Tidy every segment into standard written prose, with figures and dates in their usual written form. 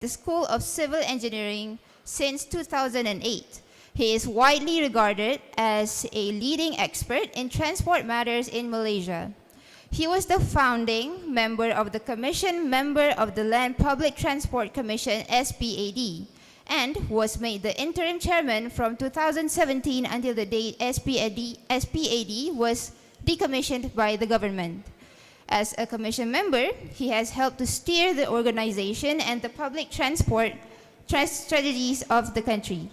the School of Civil Engineering since 2008. He is widely regarded as a leading expert in transport matters in Malaysia. He was the founding member of the Commission member of the Land Public Transport Commission SPAD and was made the interim chairman from 2017 until the date SPAD was decommissioned by the government. As a commission member, he has helped to steer the organization and the public transport strategies of the country.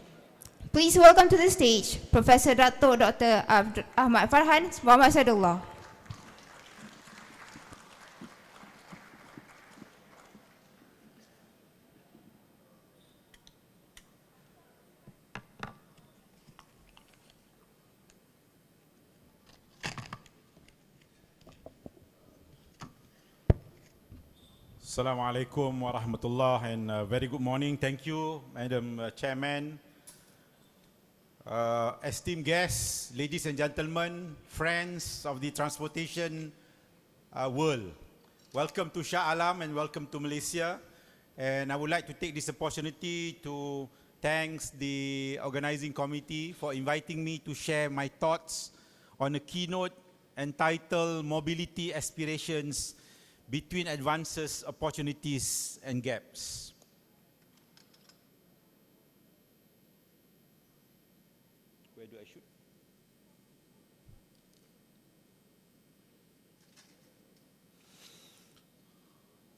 Please welcome to the stage Professor Dr. Ahmad Farhan Muhammad Sadullah. Assalamu alaikum wa rahmatullah and very good morning. Thank you, Madam Chairman, esteemed guests, ladies and gentlemen, friends of the transportation world. Welcome to Shah Alam and welcome to Malaysia. And I would like to take this opportunity to thank the organizing committee for inviting me to share my thoughts on a keynote entitled Mobility Aspirations Between Advances, Opportunities and Gaps. Where do I shoot?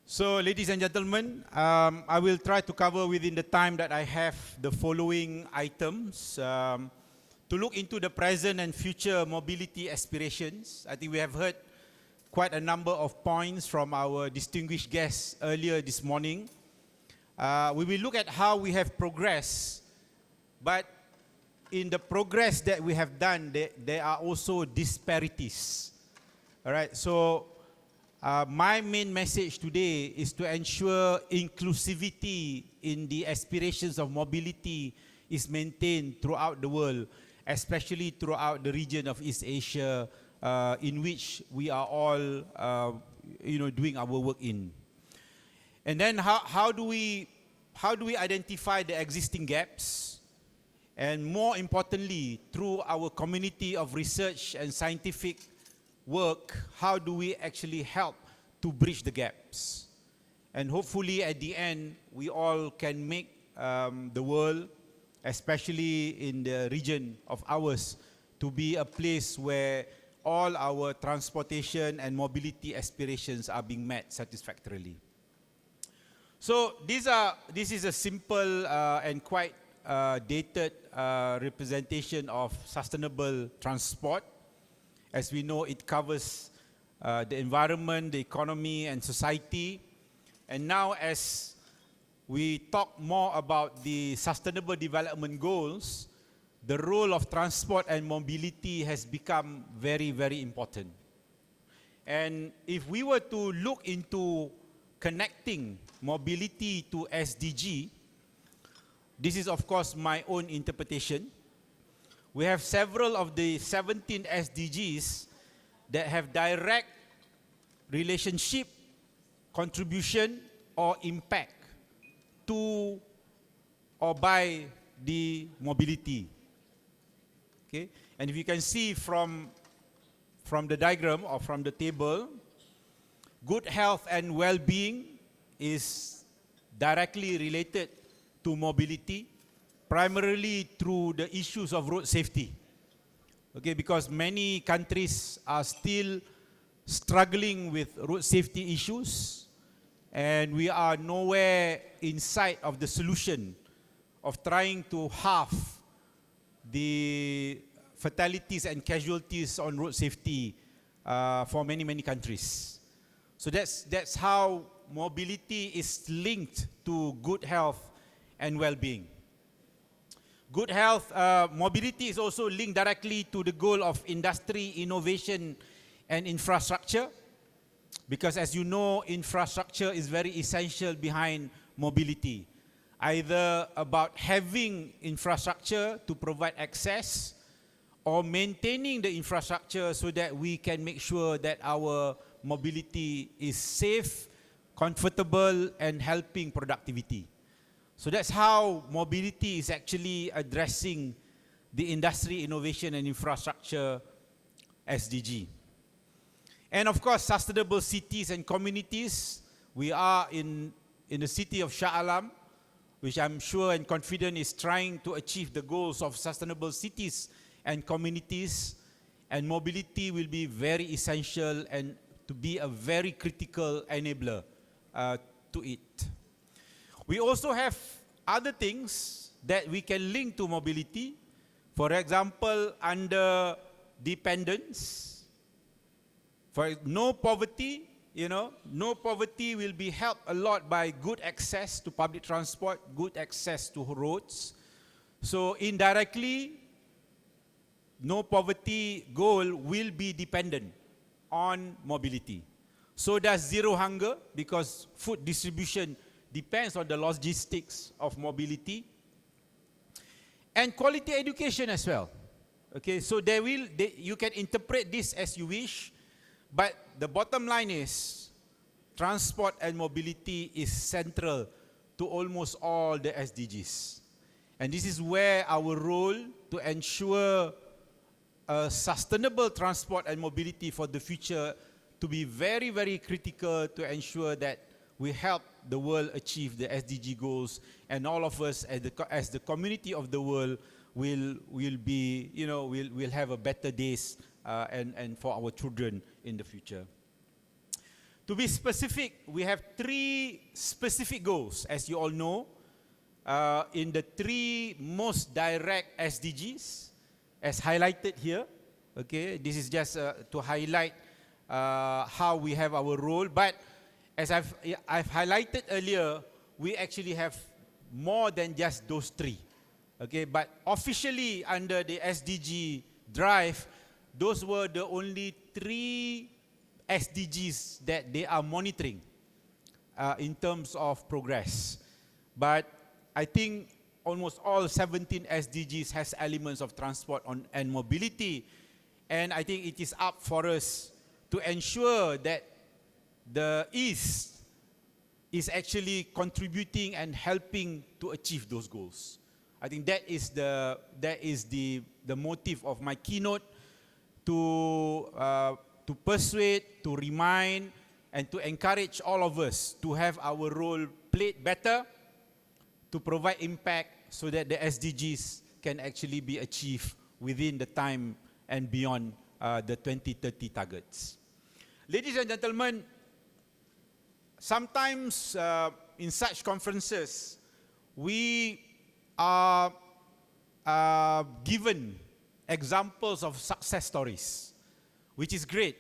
So, ladies and gentlemen, I will try to cover within the time that I have the following items. To look into the present and future mobility aspirations. I think we have heard quite a number of points from our distinguished guests earlier this morning. We will look at how we have progressed, but in the progress that we have done, there are also disparities. All right, so my main message today is to ensure inclusivity in the aspirations of mobility is maintained throughout the world, especially throughout the region of East Asia, in which we are all, doing our work in. And then how do we identify the existing gaps? And more importantly, through our community of research and scientific work, how do we actually help to bridge the gaps? And hopefully at the end, we all can make the world, especially in the region of ours, to be a place where all our transportation and mobility aspirations are being met satisfactorily. So this is a simple and quite dated representation of sustainable transport. As we know, it covers the environment, the economy and society. And now as we talk more about the Sustainable Development Goals, the role of transport and mobility has become very, very important. And if we were to look into connecting mobility to SDG, this is of course my own interpretation. We have several of the 17 SDGs that have direct relationship, contribution or impact to or by the mobility. Okay, and if you can see from the diagram or from the table, good health and well-being is directly related to mobility, primarily through the issues of road safety. Okay, because many countries are still struggling with road safety issues, and we are nowhere in sight of the solution of trying to halve the fatalities and casualties on road safety for many, many countries. So that's how mobility is linked to good health and well-being. Good health, mobility is also linked directly to the goal of industry, innovation and infrastructure, because as you know, infrastructure is very essential behind mobility. Either about having infrastructure to provide access or maintaining the infrastructure so that we can make sure that our mobility is safe, comfortable and helping productivity. So that's how mobility is actually addressing the industry, innovation and infrastructure SDG. And of course, sustainable cities and communities. We are in the city of Shah Alam, which I'm sure and confident is trying to achieve the goals of sustainable cities and communities. And mobility will be very essential and to be a very critical enabler to it. We also have other things that we can link to mobility. For example, under dependence, for no poverty, no poverty will be helped a lot by good access to public transport, good access to roads. So indirectly, no poverty goal will be dependent on mobility. So does zero hunger, because food distribution depends on the logistics of mobility. And quality education as well. Okay, so you can interpret this as you wish, but the bottom line is transport and mobility is central to almost all the SDGs. And this is where our role to ensure sustainable transport and mobility for the future to be very, very critical to ensure that we help the world achieve the SDG goals, and all of us as the community of the world will be, will have a better days and for our children in the future. To be specific, we have 3 specific goals, as you all know, in the 3 most direct SDGs, as highlighted here. Okay, this is just to highlight how we have our role. But as I've highlighted earlier, we actually have more than just those 3. Okay, but officially under the SDG drive, those were the only 3 SDGs that they are monitoring in terms of progress. But I think almost all 17 SDGs has elements of transport and mobility. And I think it is up for us to ensure that the East is actually contributing and helping to achieve those goals. I think that is the motive of my keynote, to persuade, to remind, and to encourage all of us to have our role played better, to provide impact so that the SDGs can actually be achieved within the time and beyond the 2030 targets. Ladies and gentlemen, sometimes in such conferences, we are given examples of success stories, which is great.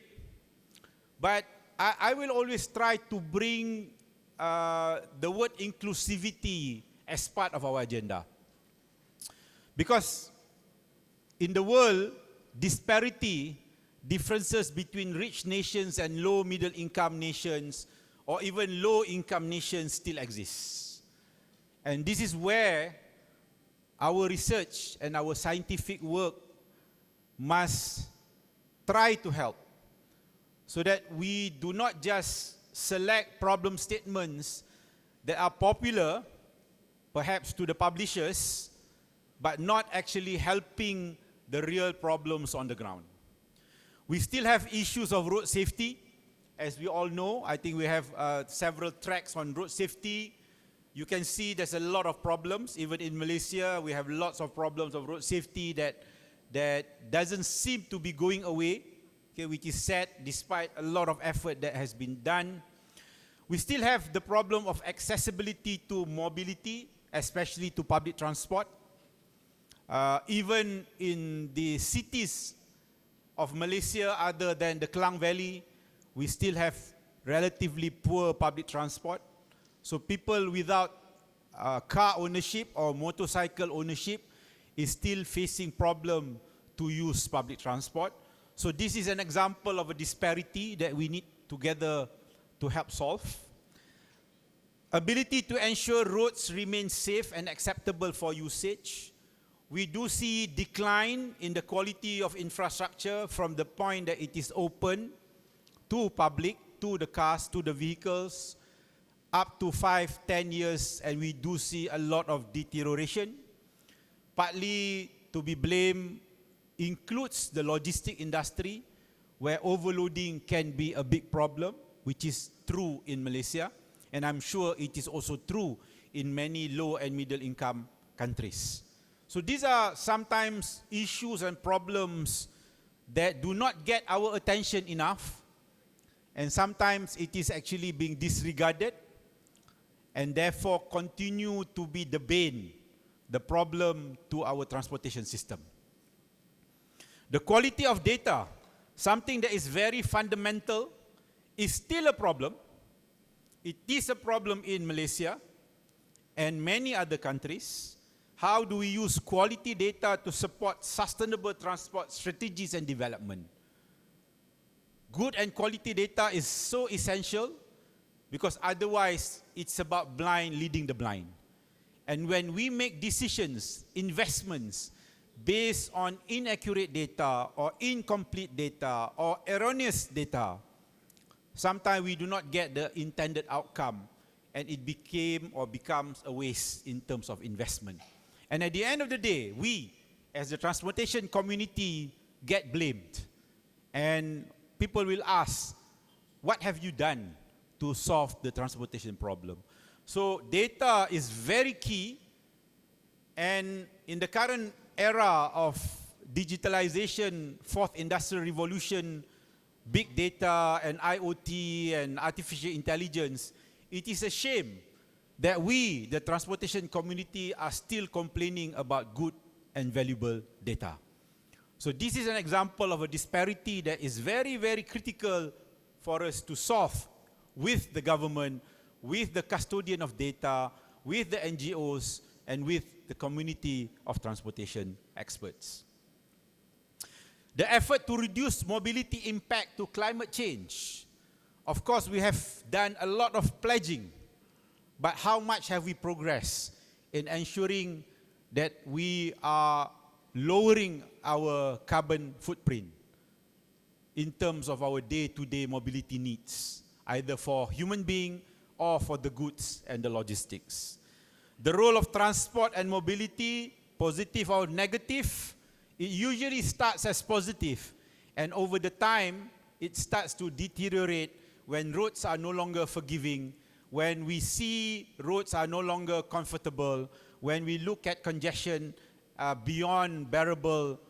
But I will always try to bring the word inclusivity as part of our agenda. Because in the world, differences between rich nations and low middle income nations, or even low income nations, still exists. And this is where our research and our scientific work must try to help, so that we do not just select problem statements that are popular, perhaps to the publishers, but not actually helping the real problems on the ground. We still have issues of road safety. As we all know, I think we have several tracks on road safety. You can see there's a lot of problems. Even in Malaysia, we have lots of problems of road safety that doesn't seem to be going away, okay, which is sad despite a lot of effort that has been done. We still have the problem of accessibility to mobility, especially to public transport. Even in the cities of Malaysia, other than the Klang Valley, we still have relatively poor public transport. So people without car ownership or motorcycle ownership is still facing problem to use public transport. So this is an example of a disparity that we need together to help solve. Ability to ensure roads remain safe and acceptable for usage. We do see decline in the quality of infrastructure from the point that it is open to public, to the cars, to the vehicles. up to 5, 10 years, and we do see a lot of deterioration. Partly to be blamed includes the logistic industry, where overloading can be a big problem, which is true in Malaysia, and I'm sure it is also true in many low and middle income countries. So these are sometimes issues and problems that do not get our attention enough, and sometimes it is actually being disregarded, and therefore continue to be the bane, the problem to our transportation system. The quality of data, something that is very fundamental, is still a problem. It is a problem in Malaysia and many other countries. How do we use quality data to support sustainable transport strategies and development? Good and quality data is so essential because otherwise it's about blind leading the blind. And when we make decisions, investments, based on inaccurate data or incomplete data or erroneous data, sometimes we do not get the intended outcome, and it became or becomes a waste in terms of investment. And at the end of the day, we, as the transportation community, get blamed. And people will ask, what have you done to solve the transportation problem? So data is very key, and in the current era of digitalization, fourth industrial revolution, big data and IoT and artificial intelligence, it is a shame that we, the transportation community, are still complaining about good and valuable data. So this is an example of a disparity that is very, very critical for us to solve with the government, with the custodian of data, with the NGOs, and with the community of transportation experts. The effort to reduce mobility impact to climate change. Of course, we have done a lot of pledging, but how much have we progressed in ensuring that we are lowering our carbon footprint in terms of our day-to-day mobility needs, either for human being or for the goods and the logistics? The role of transport and mobility, positive or negative, it usually starts as positive, and over the time, it starts to deteriorate when roads are no longer forgiving, when we see roads are no longer comfortable, when we look at congestion beyond bearable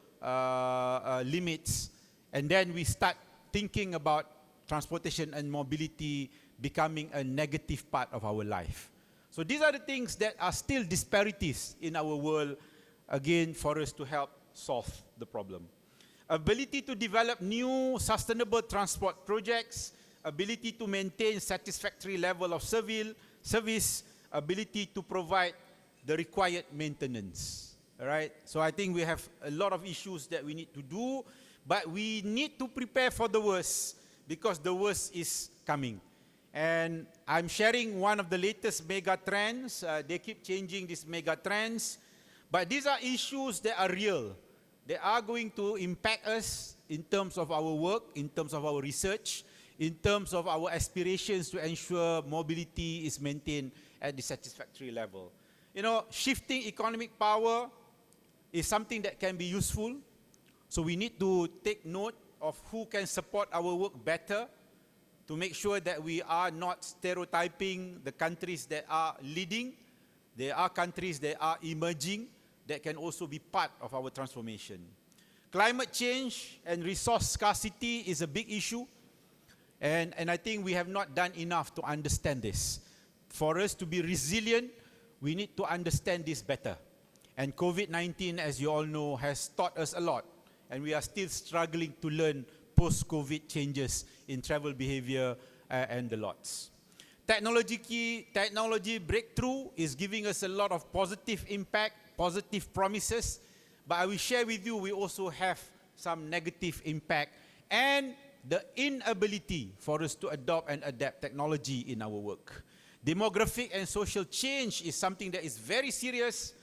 limits, and then we start thinking about transportation and mobility becoming a negative part of our life. So these are the things that are still disparities in our world, again, for us to help solve the problem. Ability to develop new sustainable transport projects, ability to maintain satisfactory level of service, ability to provide the required maintenance. All right? So I think we have a lot of issues that we need to do, but we need to prepare for the worst because the worst is coming. And I'm sharing one of the latest mega trends. They keep changing these mega trends, but these are issues that are real. They are going to impact us in terms of our work, in terms of our research, in terms of our aspirations to ensure mobility is maintained at the satisfactory level. You know, shifting economic power is something that can be useful. So we need to take note of who can support our work better to make sure that we are not stereotyping the countries that are leading. There are countries that are emerging that can also be part of our transformation. Climate change and resource scarcity is a big issue. And I think we have not done enough to understand this. For us to be resilient, we need to understand this better. And COVID-19, as you all know, has taught us a lot. And we are still struggling to learn post-COVID changes in travel behavior and the lots. Technology breakthrough is giving us a lot of positive impact, positive promises. But I will share with you, we also have some negative impact and the inability for us to adopt and adapt technology in our work. Demographic and social change is something that is very serious,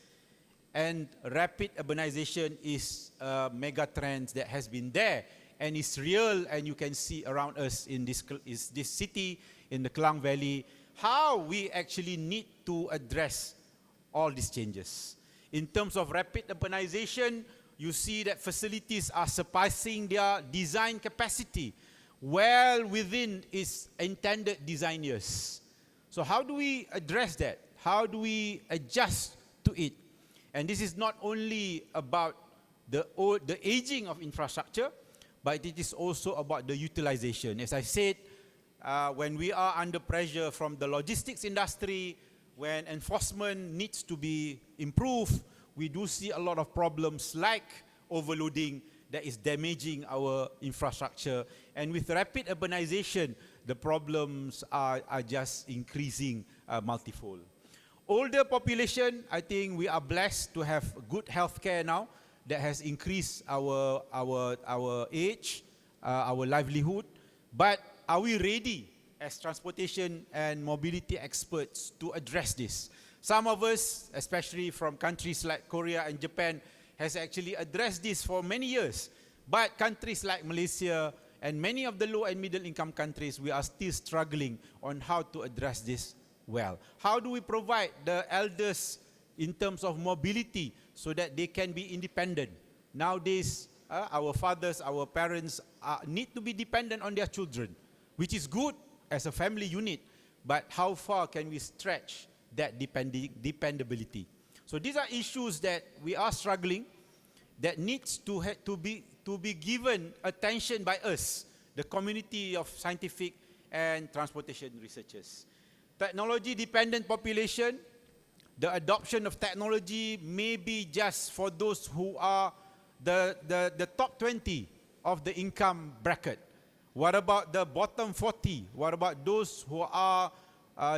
and rapid urbanization is a mega trend that has been there and is real, and you can see around us in this city, in the Klang Valley, how we actually need to address all these changes. In terms of rapid urbanization, you see that facilities are surpassing their design capacity well within its intended design years. So how do we address that? How do we adjust to it? And this is not only about the aging of infrastructure, but it is also about the utilization. As I said, when we are under pressure from the logistics industry, when enforcement needs to be improved, we do see a lot of problems like overloading that is damaging our infrastructure. And with rapid urbanization, the problems are just increasing multifold. Older population, I think we are blessed to have good healthcare now that has increased our age, our livelihood. But are we ready as transportation and mobility experts to address this? Some of us, especially from countries like Korea and Japan, has actually addressed this for many years. But countries like Malaysia and many of the low and middle income countries, we are still struggling on how to address this well. How do we provide the elders in terms of mobility so that they can be independent? Nowadays, our fathers, our parents need to be dependent on their children, which is good as a family unit, but how far can we stretch that dependability? So these are issues that we are struggling, that needs to be given attention by us, the community of scientific and transportation researchers. Technology-dependent population, the adoption of technology may be just for those who are the top 20 of the income bracket. What about the bottom 40? What about those who are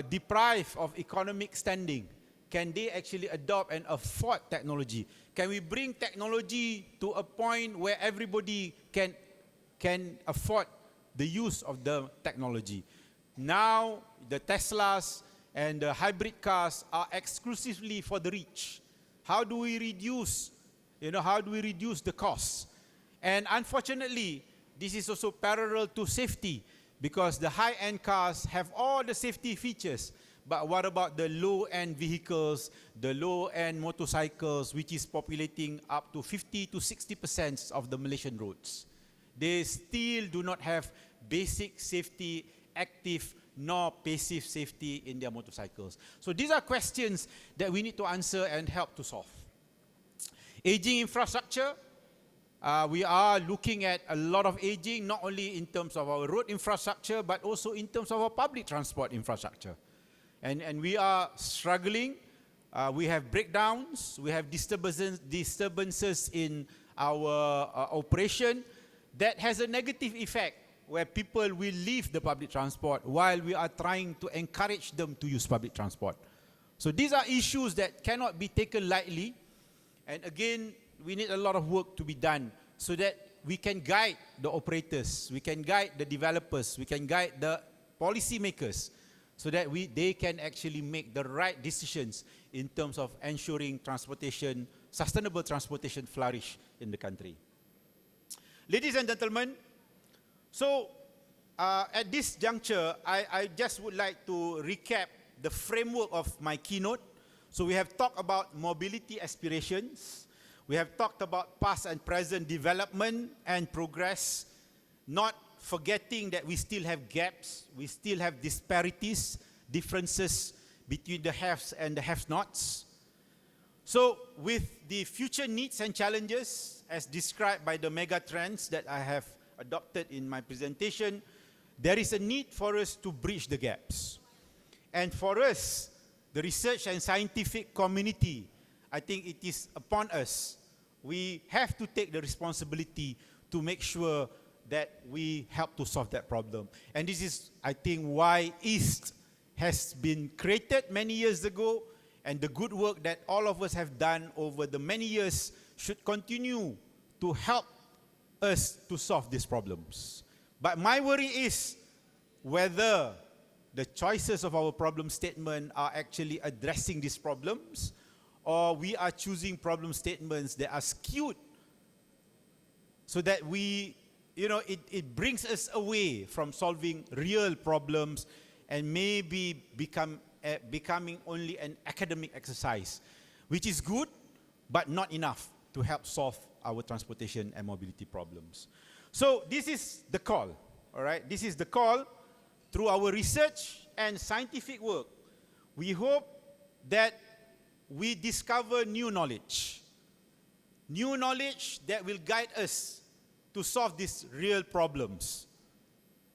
deprived of economic standing? Can they actually adopt and afford technology? Can we bring technology to a point where everybody can afford the use of the technology? Now, the Teslas and the hybrid cars are exclusively for the rich. How do we reduce, how do we reduce the costs? And unfortunately, this is also parallel to safety, because the high-end cars have all the safety features. But what about the low-end vehicles, the low-end motorcycles, which is populating up to 50 to 60% of the Malaysian roads? They still do not have basic safety, active nor passive safety in their motorcycles. So these are questions that we need to answer and help to solve. Aging infrastructure. We are looking at a lot of aging, not only in terms of our road infrastructure, but also in terms of our public transport infrastructure. And we are struggling. We have breakdowns. We have disturbances in our operation that has a negative effect, where people will leave the public transport while we are trying to encourage them to use public transport. So these are issues that cannot be taken lightly. And again, we need a lot of work to be done so that we can guide the operators, we can guide the developers, we can guide the policymakers so that they can actually make the right decisions in terms of ensuring transportation, sustainable transportation flourish in the country. Ladies and gentlemen, so at this juncture, I just would like to recap the framework of my keynote. So we have talked about mobility aspirations. We have talked about past and present development and progress, not forgetting that we still have gaps, we still have disparities, differences between the haves and the have-nots. So with the future needs and challenges as described by the mega trends that I have adopted in my presentation, there is a need for us to bridge the gaps. And for us, the research and scientific community, I think it is upon us. We have to take the responsibility to make sure that we help to solve that problem. And this is, I think, why EASTS has been created many years ago, and the good work that all of us have done over the many years should continue to help us to solve these problems. But my worry is whether the choices of our problem statement are actually addressing these problems, or we are choosing problem statements that are skewed so that it brings us away from solving real problems and maybe becoming only an academic exercise, which is good, but not enough to help solve our transportation and mobility problems. So this is the call, all right? This is the call through our research and scientific work. We hope that we discover new knowledge that will guide us to solve these real problems.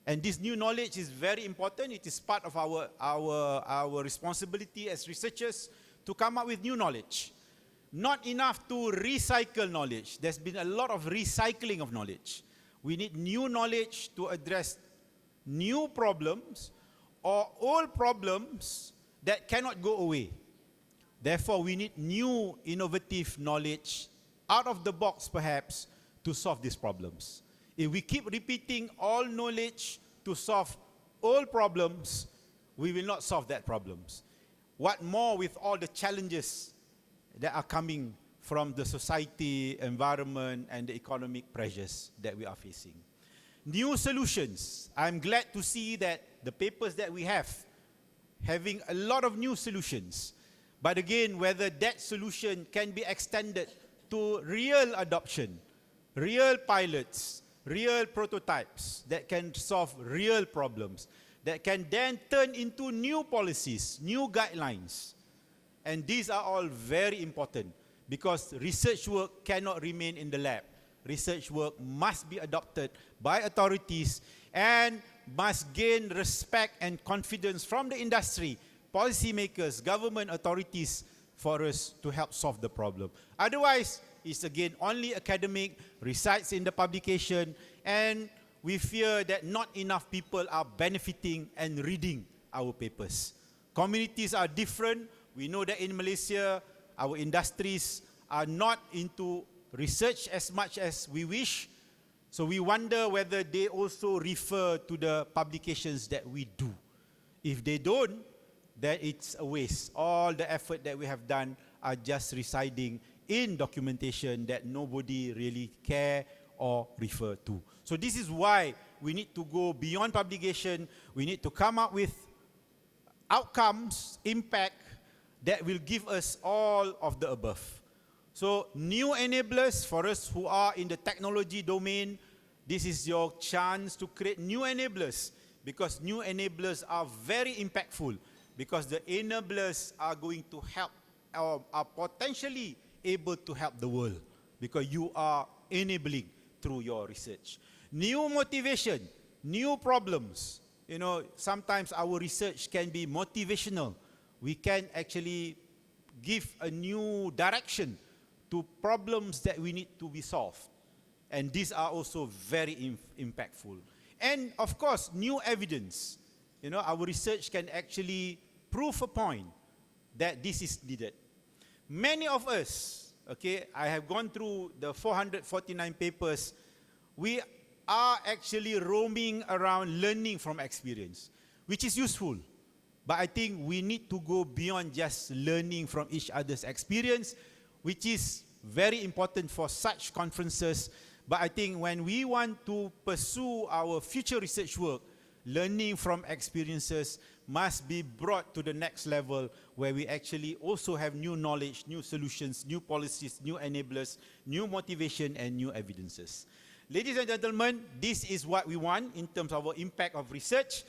And this new knowledge is very important. It is part of our responsibility as researchers to come up with new knowledge. Not enough to recycle knowledge. There's been a lot of recycling of knowledge. We need new knowledge to address new problems or old problems that cannot go away. Therefore, we need new innovative knowledge out of the box perhaps to solve these problems. If we keep repeating all knowledge to solve old problems, we will not solve that problems. What more with all the challenges that are coming from the society, environment, and the economic pressures that we are facing. New solutions. I'm glad to see that the papers that we have, having a lot of new solutions. But again, whether that solution can be extended to real adoption, real pilots, real prototypes that can solve real problems, that can then turn into new policies, new guidelines. And these are all very important because research work cannot remain in the lab. Research work must be adopted by authorities and must gain respect and confidence from the industry, policymakers, government authorities for us to help solve the problem. Otherwise, it's again only academic, resides in the publication, and we fear that not enough people are benefiting and reading our papers. Communities are different. We know that in Malaysia, our industries are not into research as much as we wish. So we wonder whether they also refer to the publications that we do. If they don't, then it's a waste. All the effort that we have done are just residing in documentation that nobody really care or refer to. So this is why we need to go beyond publication. We need to come up with outcomes, impact, that will give us all of the above. So new enablers for us who are in the technology domain, this is your chance to create new enablers because new enablers are very impactful because the enablers are going to help or are potentially able to help the world because you are enabling through your research. New motivation, new problems. You know, sometimes our research can be motivational. We can actually give a new direction to problems that we need to be solved. And these are also very impactful. And of course, new evidence. You know, our research can actually prove a point that this is needed. Many of us, okay, I have gone through the 449 papers. We are actually roaming around learning from experience, which is useful. But I think we need to go beyond just learning from each other's experience, which is very important for such conferences. But I think when we want to pursue our future research work, learning from experiences must be brought to the next level where we actually also have new knowledge, new solutions, new policies, new enablers, new motivation, and new evidences. Ladies and gentlemen, this is what we want in terms of our impact of research.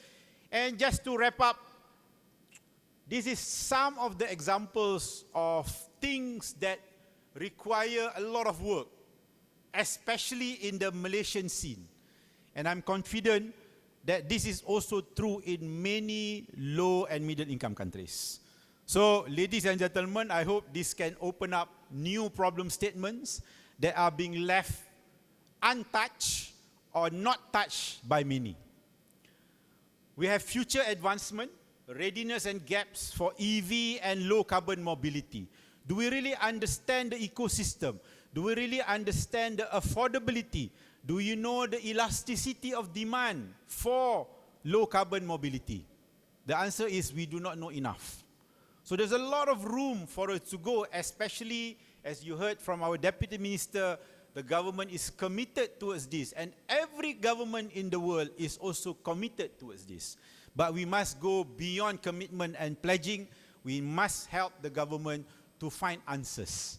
And just to wrap up, this is some of the examples of things that require a lot of work, especially in the Malaysian scene. And I'm confident that this is also true in many low and middle income countries. So, ladies and gentlemen, I hope this can open up new problem statements that are being left untouched or not touched by many. We have future advancement, readiness and gaps for EV and low carbon mobility. Do we really understand the ecosystem? Do we really understand the affordability? Do you know the elasticity of demand for low carbon mobility? The answer is we do not know enough. So there's a lot of room for us to go, especially as you heard from our Deputy Minister, the government is committed towards this, and every government in the world is also committed towards this. But we must go beyond commitment and pledging. We must help the government to find answers.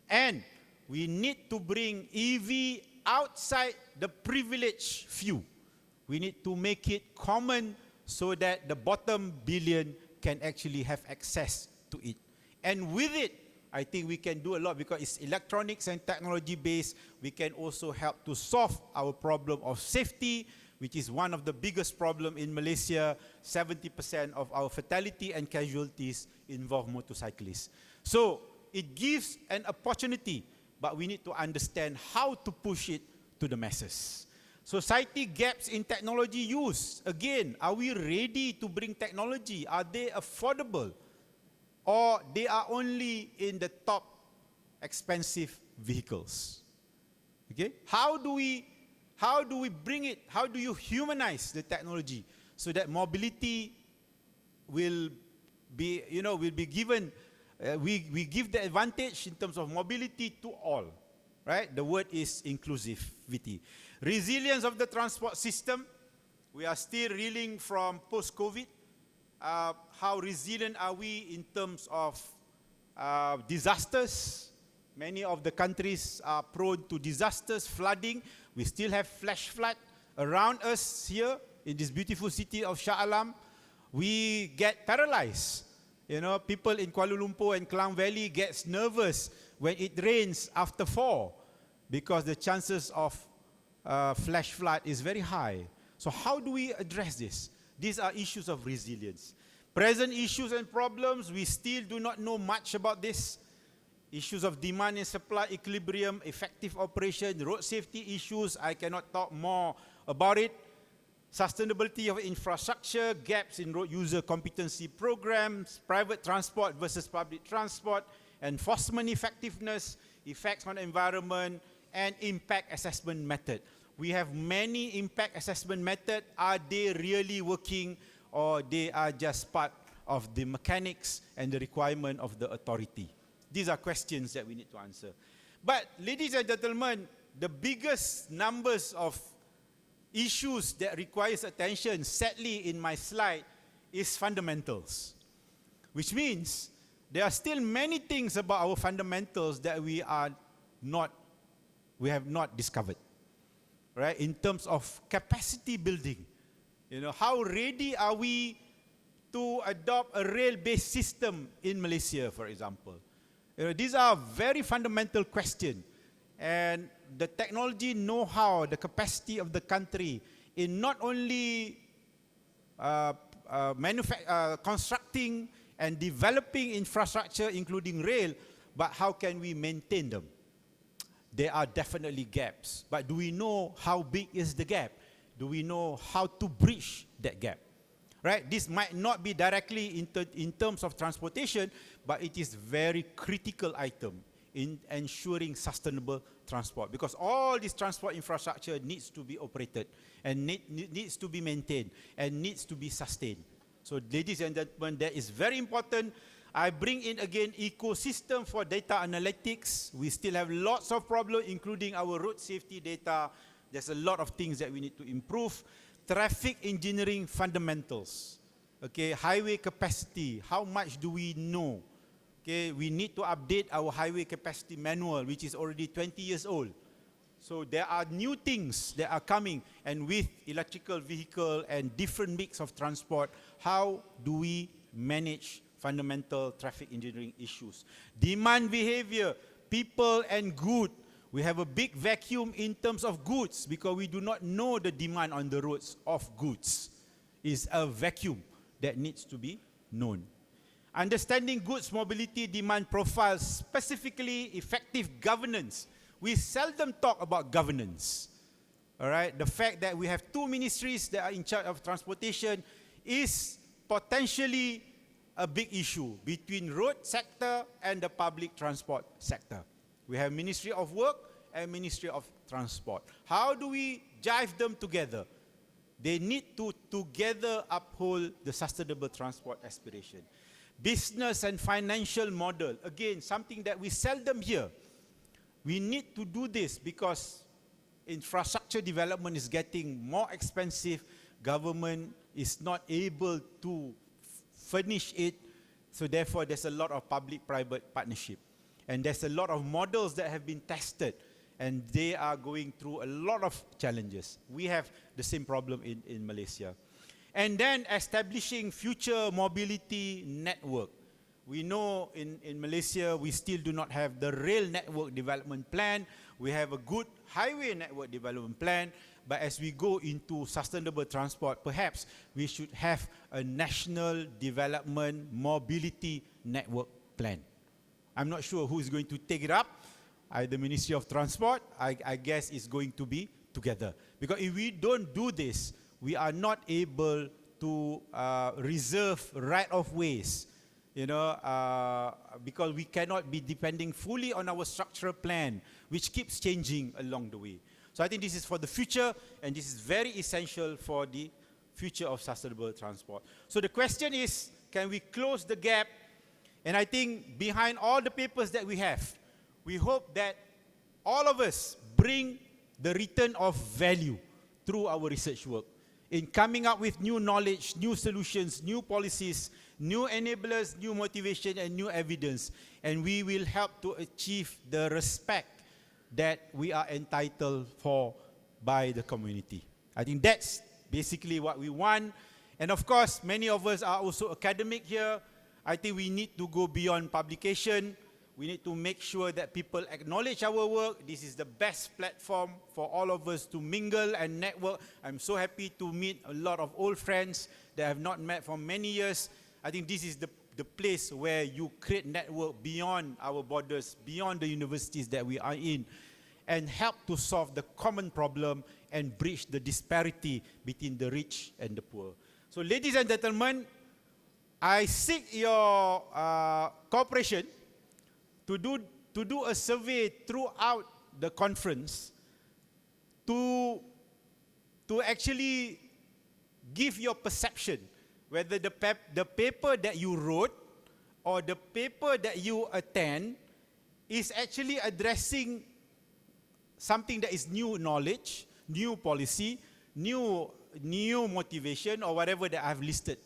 And we need to bring EV outside the privileged few. We need to make it common so that the bottom billion can actually have access to it. And with it, I think we can do a lot because it's electronics and technology based. We can also help to solve our problem of safety, which is one of the biggest problems in Malaysia. 70% of our fatality and casualties involve motorcyclists. So it gives an opportunity, but we need to understand how to push it to the masses. Society gaps in technology use. Again, are we ready to bring technology? Are they affordable? Or they are only in the top expensive vehicles? Okay? How do we bring it? How do you humanize the technology so that mobility will be, will be given, we give the advantage in terms of mobility to all, right? The word is inclusivity. Resilience of the transport system. We are still reeling from post-COVID. How resilient are we in terms of disasters? Many of the countries are prone to disasters, flooding. We still have flash flood around us here in this beautiful city of Shah Alam. We get paralyzed. People in Kuala Lumpur and Klang Valley gets nervous when it rains after 4 because the chances of flash flood is very high. So how do we address this? These are issues of resilience. Present issues and problems, we still do not know much about this. Issues of demand and supply equilibrium, effective operation, road safety issues, I cannot talk more about it. Sustainability of infrastructure, gaps in road user competency programs, private transport versus public transport, enforcement effectiveness, effects on the environment, and impact assessment method. We have many impact assessment methods. Are they really working, or they are just part of the mechanics and the requirement of the authority? These are questions that we need to answer. But ladies and gentlemen, the biggest numbers of issues that requires attention, sadly in my slide, is fundamentals. Which means there are still many things about our fundamentals that we have not discovered. Right? In terms of capacity building. How ready are we to adopt a rail-based system in Malaysia, for example? These are very fundamental questions. And the technology know-how, the capacity of the country in not only constructing and developing infrastructure, including rail, but how can we maintain them? There are definitely gaps. But do we know how big is the gap? Do we know how to bridge that gap? Right? This might not be directly in terms of transportation, but it is very critical item in ensuring sustainable transport. Because all this transport infrastructure needs to be operated and needs to be maintained and needs to be sustained. So ladies and gentlemen, that is very important. I bring in again ecosystem for data analytics. We still have lots of problems, including our road safety data. There's a lot of things that we need to improve. Traffic engineering fundamentals. Okay, highway capacity. How much do we know? Okay, we need to update our highway capacity manual, which is already 20 years old. So there are new things that are coming, and with electrical vehicle and different mix of transport, how do we manage fundamental traffic engineering issues? Demand behavior, people and good. We have a big vacuum in terms of goods because we do not know the demand on the roads of goods. It's a vacuum that needs to be known. Understanding goods mobility demand profiles, specifically effective governance. We seldom talk about governance. All right, the fact that we have 2 ministries that are in charge of transportation is potentially a big issue between road sector and the public transport sector. We have Ministry of Work and Ministry of Transport. How do we jive them together? They need to together uphold the sustainable transport aspiration. Business and financial model, again, something that we seldom hear. We need to do this because infrastructure development is getting more expensive. Government is not able to furnish it. So therefore, there's a lot of public-private partnership. And there's a lot of models that have been tested, and they are going through a lot of challenges. We have the same problem in Malaysia. And then establishing future mobility network. We know in Malaysia, we still do not have the rail network development plan. We have a good highway network development plan. But as we go into sustainable transport, perhaps we should have a national development mobility network plan. I'm not sure who is going to take it up. The Ministry of Transport, I guess, is going to be together. Because if we don't do this, we are not able to reserve right-of-ways, because we cannot be depending fully on our structural plan, which keeps changing along the way. So I think this is for the future, and this is very essential for the future of sustainable transport. So the question is, can we close the gap? And I think behind all the papers that we have, we hope that all of us bring the return of value through our research work in coming up with new knowledge, new solutions, new policies, new enablers, new motivation, and new evidence. And we will help to achieve the respect that we are entitled for by the community. I think that's basically what we want. And of course, many of us are also academic here. I think we need to go beyond publication. We need to make sure that people acknowledge our work. This is the best platform for all of us to mingle and network. I'm so happy to meet a lot of old friends that I have not met for many years. I think this is the place where you create network beyond our borders, beyond the universities that we are in, and help to solve the common problem and bridge the disparity between the rich and the poor. So ladies and gentlemen, I seek your cooperation to do a survey throughout the conference to actually give your perception whether the paper that you wrote or the paper that you attend is actually addressing something that is new knowledge, new policy, new motivation, or whatever that I've listed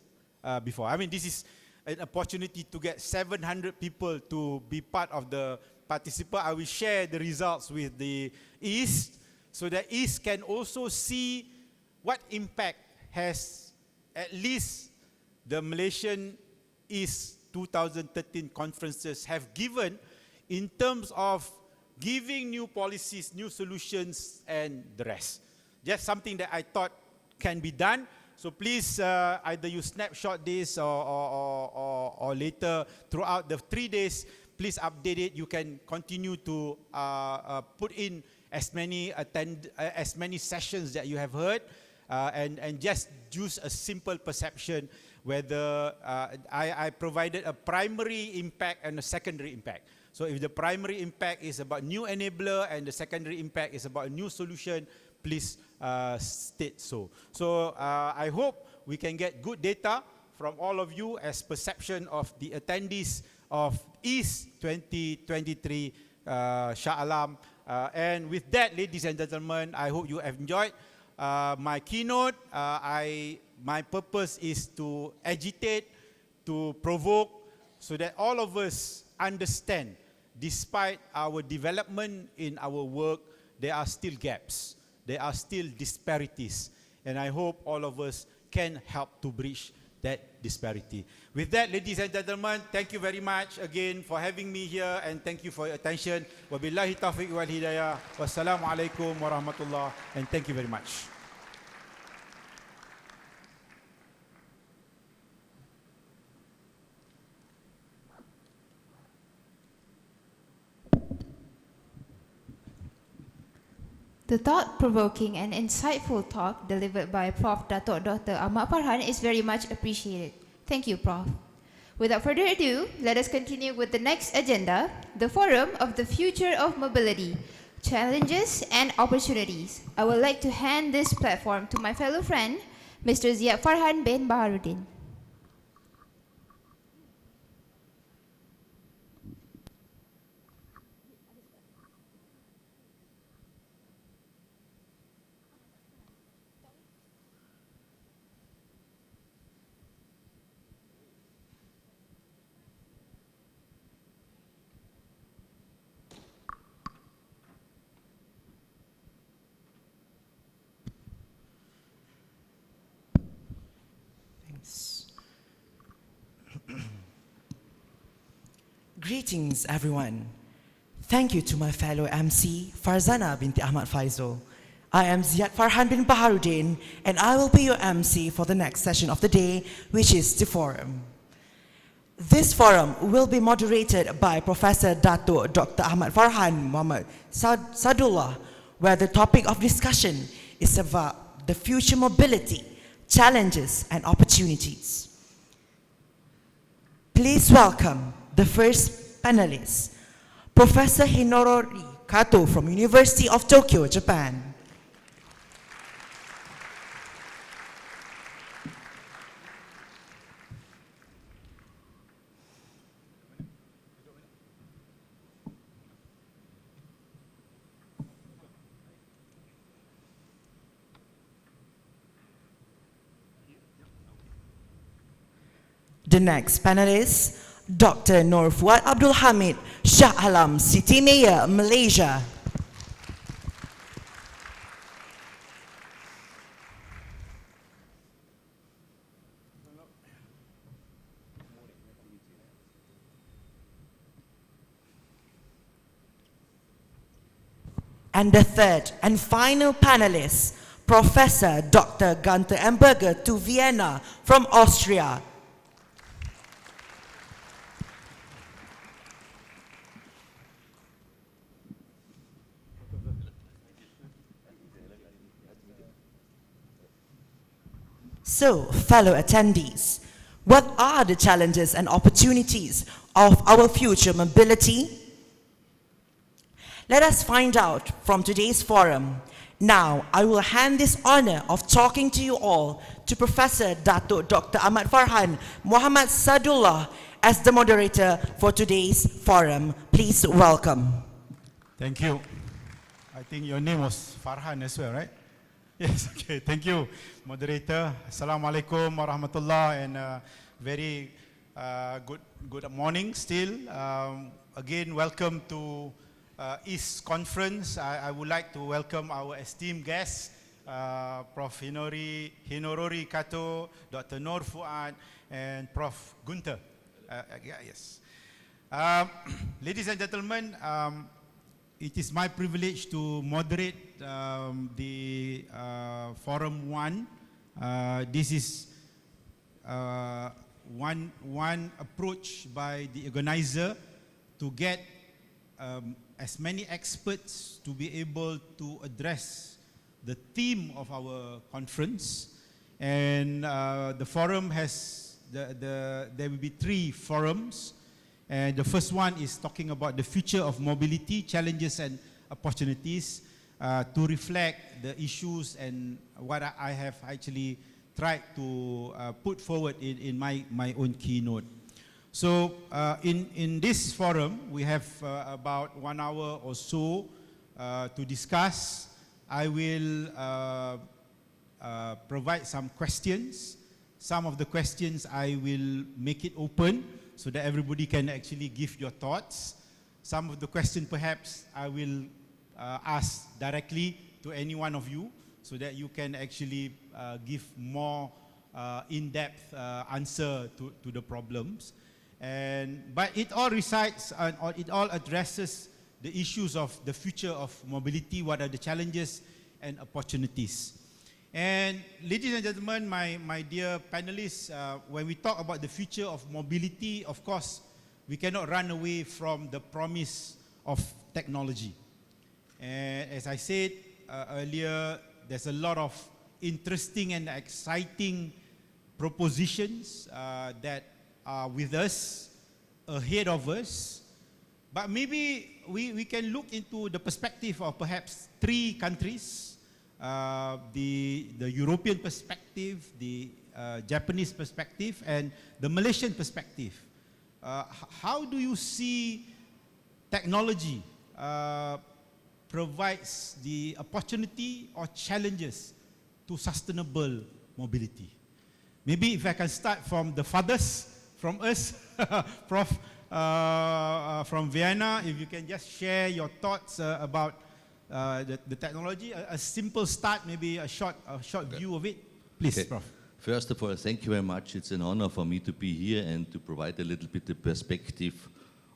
before. I mean, this is an opportunity to get 700 people to be part of the participant. I will share the results with the EASTS so that EASTS can also see what impact has at least the Malaysian EASTS 2013 conferences have given in terms of giving new policies, new solutions, and the rest. Just something that I thought can be done. So please, either you snapshot this or later throughout the 3 days, please update it. You can continue to put in as many sessions that you have heard, and just use a simple perception whether I provided a primary impact and a secondary impact. So if the primary impact is about new enabler and the secondary impact is about a new solution, please state so. So I hope we can get good data from all of you as perception of the attendees of EASTS 2023 Shah Alam. And with that, ladies and gentlemen, I hope you have enjoyed my keynote. My purpose is to agitate, to provoke, so that all of us understand, despite our development in our work, there are still gaps. There are still disparities. And I hope all of us can help to bridge that disparity. With that, ladies and gentlemen, thank you very much again for having me here, and thank you for your attention. Wabillahi taufiq wal hidayah. Wassalamu alaikum warahmatullah, and thank you very much. The thought-provoking and insightful talk delivered by Prof. Dato' Dr. Ahmad Farhan is very much appreciated. Thank you, Prof. Without further ado, let us continue with the next agenda, the Forum of the Future of Mobility, Challenges and Opportunities. I would like to hand this platform to my fellow friend, Mr. Ziad Farhan bin Baharudin. Greetings, everyone. Thank you to my fellow MC, Farzana binti Ahmad Faisal. I am Ziad Farhan bin Baharuddin, and I will be your MC for the next session of the day, which is the forum. This forum will be moderated by Professor Dato Dr. Ahmad Farhan Muhammad Sadullah, where the topic of discussion is about the future mobility, challenges, and opportunities. Please welcome the first panelist, Professor Hinori Kato from University of Tokyo, Japan. The next panelist, Dr. Nur Fuad Abdul Hamid, Shah Alam, City Mayor, Malaysia. And the third and final panelist, Professor Dr. Gunther Emberger to Vienna from Austria. So, fellow attendees, what are the challenges and opportunities of our future mobility? Let us find out from today's forum. Now, I will hand this honor of talking to you all to Professor Dato Dr. Ahmad Farhan Muhammad Sadullah as the moderator for today's forum. Please welcome. Thank you. I think your name was Farhan as well, right? Yes, okay, thank you, moderator. Assalamualaikum warahmatullah, and very good morning still. Again, welcome to EASTS conference. I would like to welcome our esteemed guests, Prof. Hinori Kato, Dr. Nur Fuad, and Prof. Gunther. Yes. Ladies and gentlemen, it is my privilege to moderate the Forum 1. This is one approach by the organizer to get as many experts to be able to address the theme of our conference. And the forum has, there will be 3 forums. And the first one is talking about the future of mobility, challenges and opportunities, to reflect the issues and what I have actually tried to put forward in my own keynote. So in this forum, we have about 1 hour or so to discuss. I will provide some questions. Some of the questions I will make it open so that everybody can actually give your thoughts. Some of the questions perhaps I will ask directly to any one of you so that you can actually give more in-depth answer to the problems. But it all resides, or it all addresses the issues of the future of mobility, what are the challenges and opportunities. And ladies and gentlemen, my dear panelists, when we talk about the future of mobility, of course, we cannot run away from the promise of technology. And as I said earlier, there's a lot of interesting and exciting propositions that are with us, ahead of us. But maybe we can look into the perspective of perhaps 3 countries. The European perspective, the Japanese perspective, and the Malaysian perspective. How do you see technology provides the opportunity or challenges to sustainable mobility? Maybe if I can start from the farthest from us, Prof. From Vienna, if you can just share your thoughts about the technology, a simple start, maybe a short view of it. Please, okay. Prof. First of all, thank you very much. It's an honor for me to be here and to provide a little bit of perspective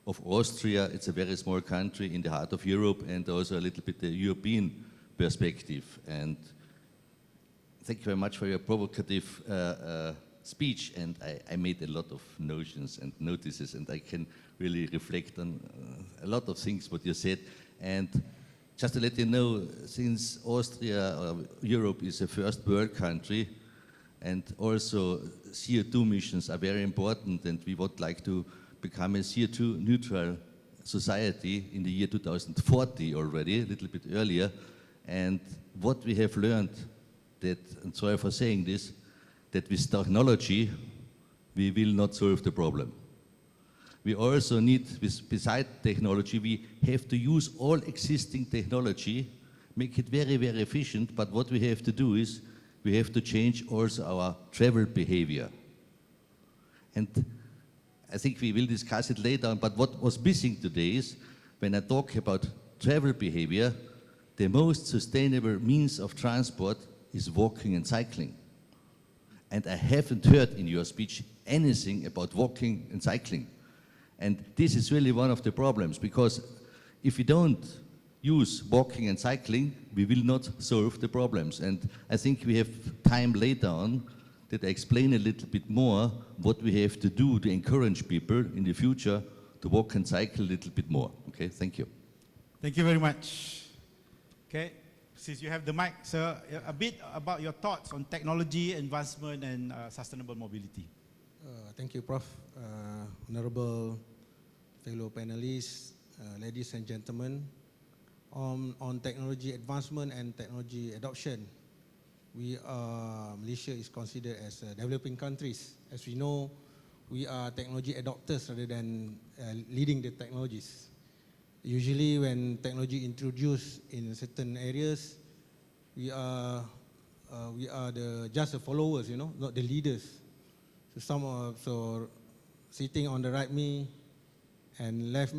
of Austria. It's a very small country in the heart of Europe, and also a little bit the European perspective. And thank you very much for your provocative speech, and I made a lot of notions and notices, and I can really reflect on a lot of things what you said. And just to let you know, since Austria or Europe is a first world country, and also CO2 emissions are very important, and we would like to become a CO2 neutral society in the year 2040 already, a little bit earlier. And what we have learned, that, and sorry for saying this, that with technology, we will not solve the problem. We also need, beside technology, we have to use all existing technology, make it very, very efficient, but what we have to do is, we have to change also our travel behavior. And I think we will discuss it later on, but what was missing today is, when I talk about travel behavior, the most sustainable means of transport is walking and cycling. And I haven't heard in your speech anything about walking and cycling. And this is really one of the problems, because if we don't use walking and cycling, we will not solve the problems. And I think we have time later on that I explain a little bit more what we have to do to encourage people in the future to walk and cycle a little bit more. Okay, thank you. Thank you very much. Okay, since you have the mic, sir, a bit about your thoughts on technology, advancement, and sustainable mobility. Thank you, Prof. Honorable fellow panelists, ladies and gentlemen. On technology advancement and technology adoption, Malaysia is considered as developing countries. As we know, we are technology adopters rather than leading the technologies. Usually when technology introduced in certain areas, we are just the followers, not the leaders. So sitting on the right me and left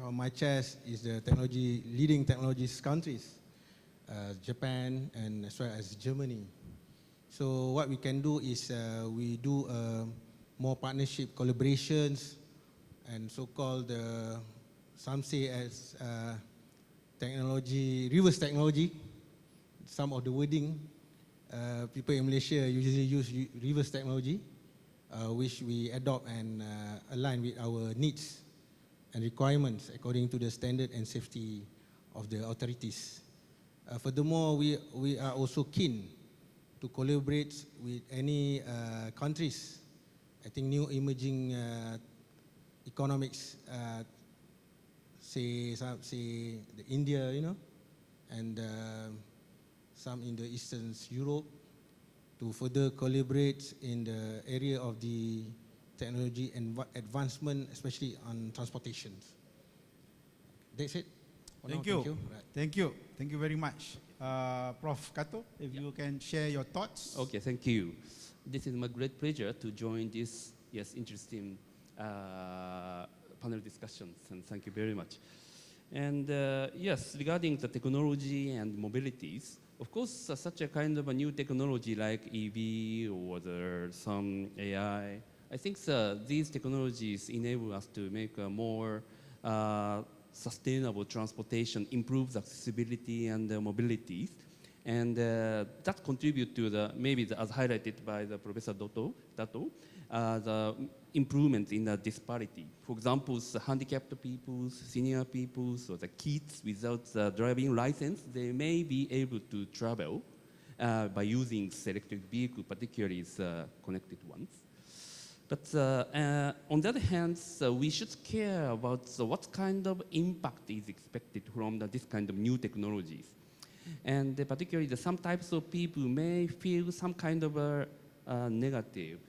on my chest is the leading technologies countries, Japan and as well as Germany. So what we can do is we do more partnership collaborations and so-called, some say as reverse technology. Some of the wording, people in Malaysia usually use reverse technology, which we adopt and align with our needs and requirements according to the standard and safety of the authorities. Furthermore, we are also keen to collaborate with any countries. I think new emerging economics, say the India, and some in the Eastern Europe, to further collaborate in the area of the technology and advancement, especially on transportation. That's it. Thank you. Right. Thank you. Thank you very much. Prof. Kato, if you can share your thoughts. Okay, thank you. This is my great pleasure to join this interesting panel discussions, and thank you very much. And yes, regarding the technology and mobilities, of course, such a kind of a new technology like EV or some AI, I think these technologies enable us to make a more sustainable transportation, improve the accessibility and the mobility, and that contribute to as highlighted by the Professor Dato, the improvement in the disparity. For example, the handicapped people, senior people, or the kids without the driving license, they may be able to travel by using electric vehicle, particularly the connected ones. But on the other hand, we should care about what kind of impact is expected from this kind of new technologies. And particularly some types of people may feel some kind of negative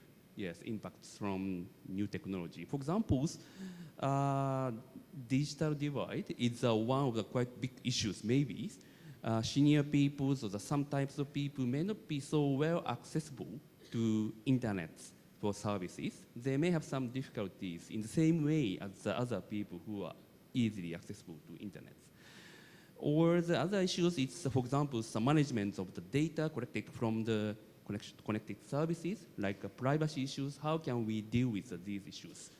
impacts from new technology. For example, digital divide is one of the quite big issues maybe. Senior people or some types of people may not be so well accessible to internet for services. They may have some difficulties in the same way as the other people who are easily accessible to internet. Or the other issues is, for example, the management of the data collected from the connected services, like privacy issues. How can we deal with these issues?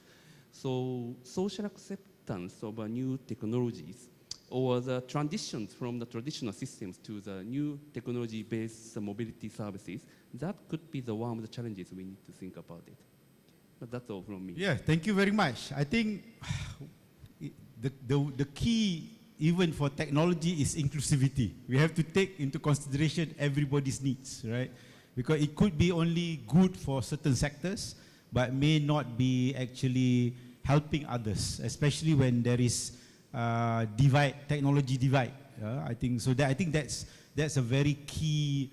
So social acceptance of new technologies or the transitions from the traditional systems to the new technology-based mobility services, that could be the one of the challenges we need to think about it. But that's all from me. Yeah, thank you very much. I think the key even for technology is inclusivity. We have to take into consideration everybody's needs, right? Because it could be only good for certain sectors, but may not be actually helping others, especially when there is technology divide. I think so. I think that's a very key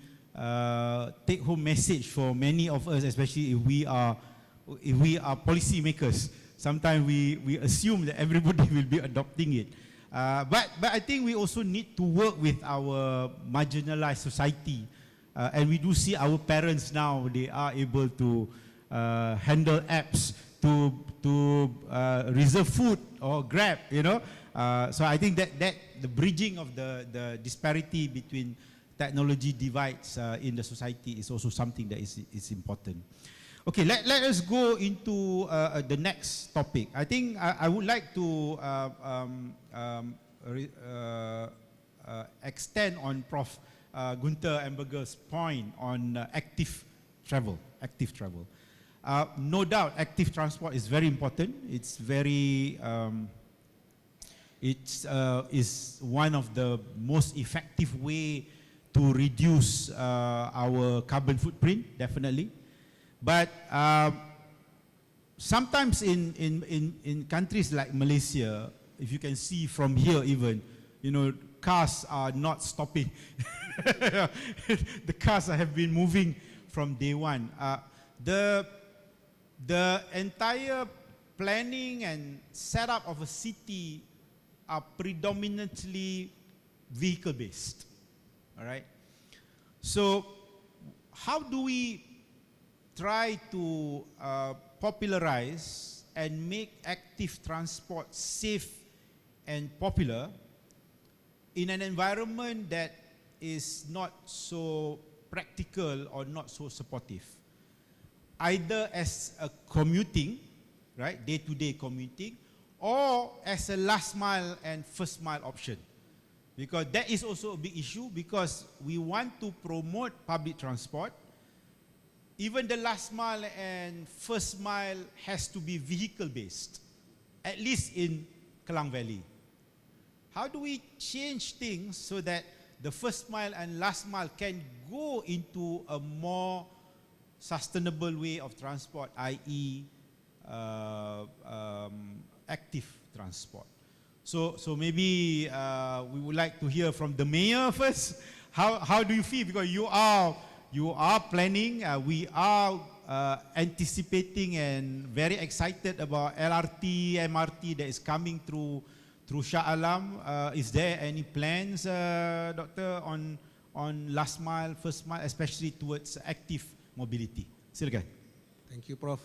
take-home message for many of us, especially if we are policy makers. Sometimes we assume that everybody will be adopting it. But I think we also need to work with our marginalized society. And we do see our parents now, they are able to handle apps to reserve food or Grab, you know. So I think that the bridging of the disparity between technology divides in the society is also something that is important. Okay, let us go into the next topic. I think I would like to extend on Prof. Gunther Amberger's point on active travel. No doubt, active transport is very important. It's very, is one of the most effective way to reduce our carbon footprint, definitely. But sometimes in countries like Malaysia, if you can see from here even, you know, cars are not stopping. The cars have been moving from day one. The entire planning and setup of a city are predominantly vehicle-based. All right. So, how do we try to popularize and make active transport safe and popular in an environment that is not so practical or not so supportive? Either as a commuting, right, day-to-day commuting, or as a last mile and first mile option. Because that is also a big issue, because we want to promote public transport. Even the last mile and first mile has to be vehicle-based, at least in Klang Valley. How do we change things so that the first mile and last mile can go into a more sustainable way of transport, i.e. Active transport? So maybe we would like to hear from the mayor first. How do you feel? Because you are planning, we are anticipating and very excited about LRT, MRT that is coming through Shah Alam. Is there any plans, Doctor, on last mile, first mile, especially towards active mobility? Silakan. Thank you, Prof.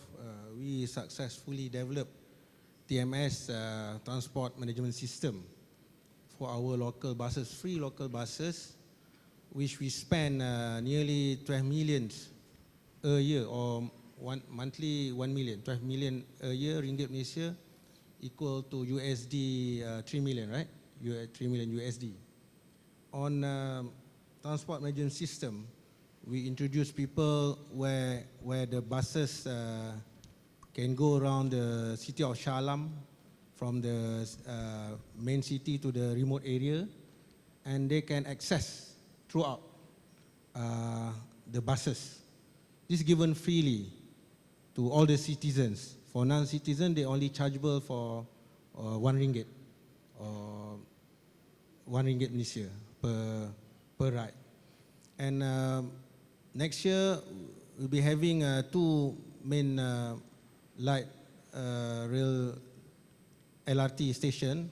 We successfully developed TMS transport management system for our local buses, free local buses, which we spend nearly 12 million a year, or monthly 1 million, 12 million a year, ringgit Malaysia, equal to USD 3 million, right? 3 million USD. On transport management system, we introduce people where the buses can go around the city of Shah Alam, from the main city to the remote area, and they can access throughout the buses. This is given freely to all the citizens. For non-citizens, they only chargeable for 1 ringgit, or 1 ringgit Malaysia per ride. And next year, we'll be having 2 main light rail LRT station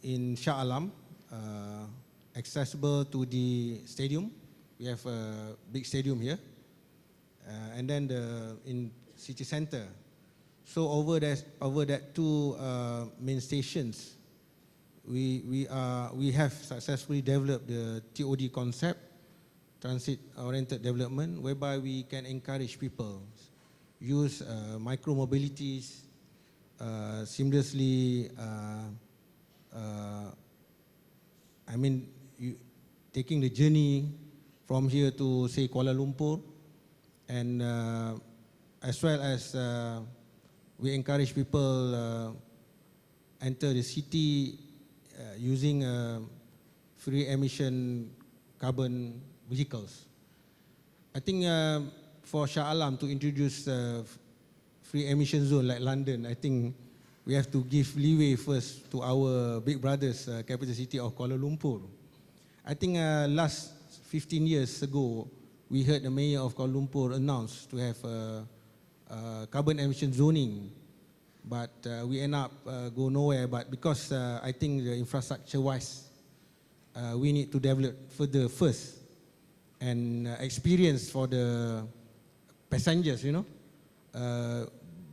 in Shah Alam, accessible to the stadium. We have a big stadium here, and then in city center. So over that 2 main stations, we have successfully developed the TOD concept, transit-oriented development, whereby we can encourage people use micro mobilities seamlessly. I mean, taking the journey from here to say Kuala Lumpur, and as well as we encourage people enter the city using free emission carbon vehicles. I think for Shah Alam to introduce free emission zone like London, I think we have to give leeway first to our big brothers, capital city of Kuala Lumpur. I think last 15 years ago, we heard the mayor of Kuala Lumpur announce to have carbon emission zoning, but we end up go nowhere. But because I think the infrastructure-wise, we need to develop further first, and experience for the passengers, you know.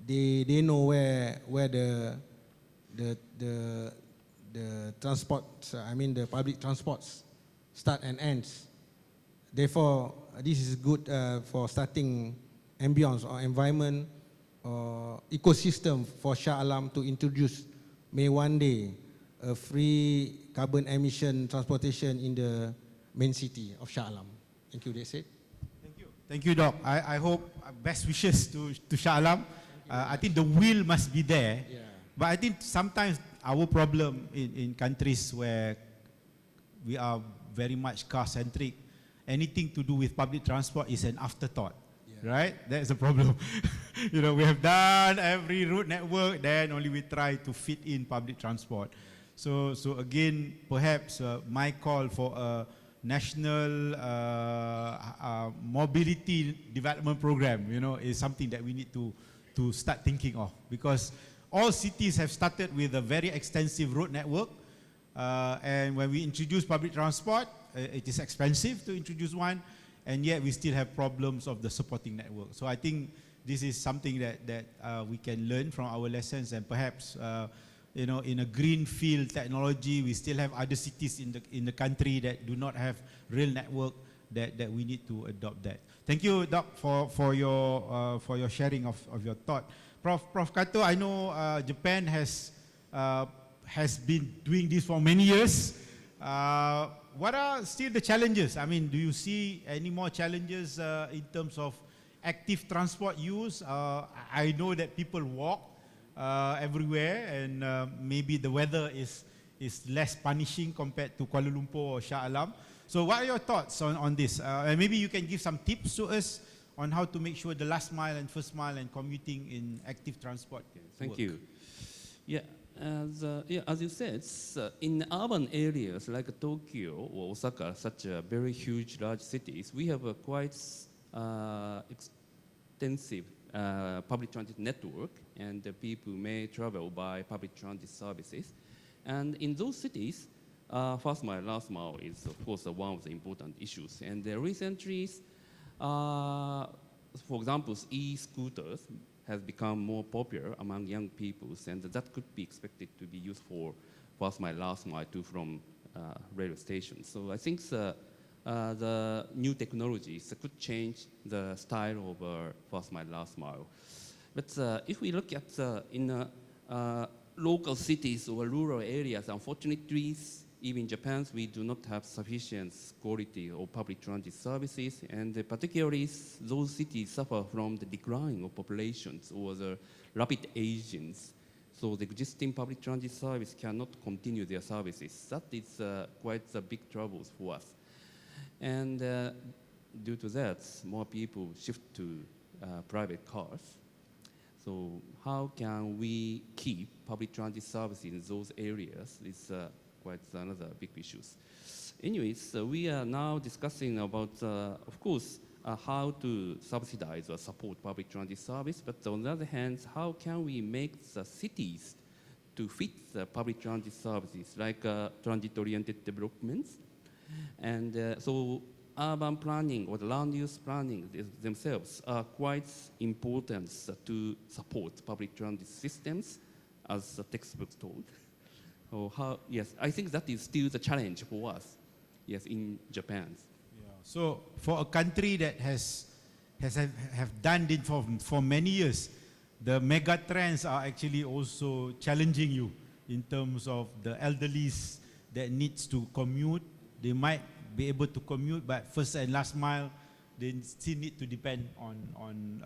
They know where the transport, I mean the public transports start and ends. Therefore, this is good for starting ambience or environment or ecosystem for Shah Alam to introduce may one day a free carbon emission transportation in the main city of Shah Alam. Thank you, that's it. Thank you. Thank you, Doc. I hope best wishes to Shah Alam. I think the will must be there. Yeah. But I think sometimes our problem in countries where we are very much car-centric, anything to do with public transport is an afterthought, right? That's a problem. You know, we have done every route network, then only we try to fit in public transport. So again, perhaps my call for a national mobility development program, you know, is something that we need to start thinking of, because all cities have started with a very extensive road network, and when we introduce public transport, it is expensive to introduce one, and yet we still have problems of the supporting network. So I think this is something that we can learn from our lessons, and perhaps you know, in a greenfield technology, we still have other cities in the country that do not have rail network that we need to adopt that. Thank you, Doc, for your sharing of your thought. Prof. Kato, I know Japan has been doing this for many years. What are still the challenges? I mean, do you see any more challenges in terms of active transport use? I know that people walk everywhere, and maybe the weather is less punishing compared to Kuala Lumpur or Shah Alam. So what are your thoughts on this? And maybe you can give some tips to us on how to make sure the last mile and first mile and commuting in active transport. Thank you. Yeah, as you said, in urban areas like Tokyo or Osaka, such a very huge, large cities, we have a quite extensive public transit network, and the people may travel by public transit services. And in those cities, first mile, last mile is, of course, one of the important issues. And recently, for example, e-scooters has become more popular among young people, and that could be expected to be used for first mile, last mile to from railway stations. So I think the new technologies could change the style of first mile, last mile. But if we look at in local cities or rural areas, unfortunately, even in Japan, we do not have sufficient quality of public transit services, and particularly those cities suffer from the decline of populations or the rapid aging. So the existing public transit service cannot continue their services. That is quite a big trouble for us. And due to that, more people shift to private cars. So how can we keep public transit services in those areas is quite another big issue. Anyways, we are now discussing about, of course, how to subsidize or support public transit service, but on the other hand, how can we make the cities to fit the public transit services, like transit-oriented developments? And so urban planning or the land use planning themselves are quite important to support public transit systems, as the textbook told. Oh, yes, I think that is still the challenge for us, yes, in Japan. Yeah. So for a country that has have done it for many years. The mega trends are actually also challenging you in terms of the elderlies that needs to commute. They might be able to commute, but first and last mile, they still need to depend on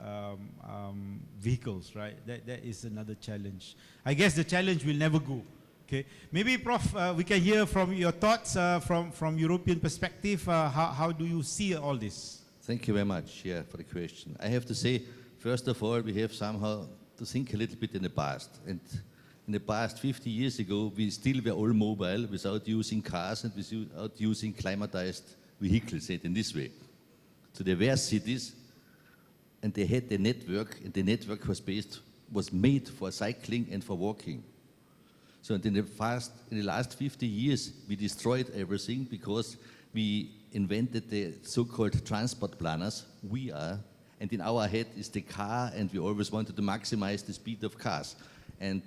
vehicles, right? That is another challenge. I guess the challenge will never go. Okay, maybe Prof, we can hear from your thoughts from European perspective. How do you see all this? Thank you very much, for the question. I have to say, first of all, we have somehow to think a little bit in the past. And in the past, 50 years ago, we still were all mobile without using cars and without using climatized vehicles, said in this way. So there were cities, and they had the network, and the network was made for cycling and for walking. So in the last 50 years, we destroyed everything because we invented the so-called transport planners. And in our head is the car, and we always wanted to maximize the speed of cars. And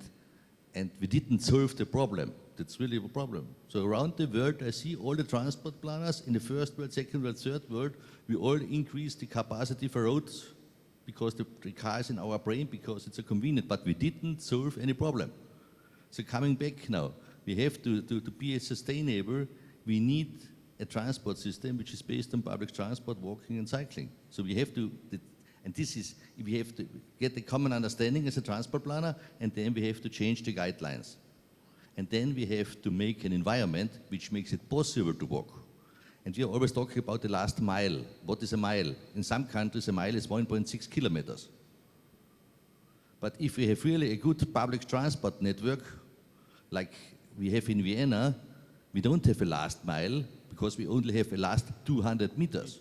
we didn't solve the problem. That's really a problem. So around the world, I see all the transport planners in the first world, second world, third world, we all increase the capacity for roads because the car is in our brain, because it's a convenient, but we didn't solve any problem. So coming back now, we have to be sustainable. We need a transport system which is based on public transport, walking and cycling. So we have to, we have to get a common understanding as a transport planner, and then we have to change the guidelines. And then we have to make an environment which makes it possible to walk. And we are always talking about the last mile. What is a mile? In some countries, a mile is 1.6 kilometers. But if we have really a good public transport network, like we have in Vienna, we don't have a last mile because we only have a last 200 meters.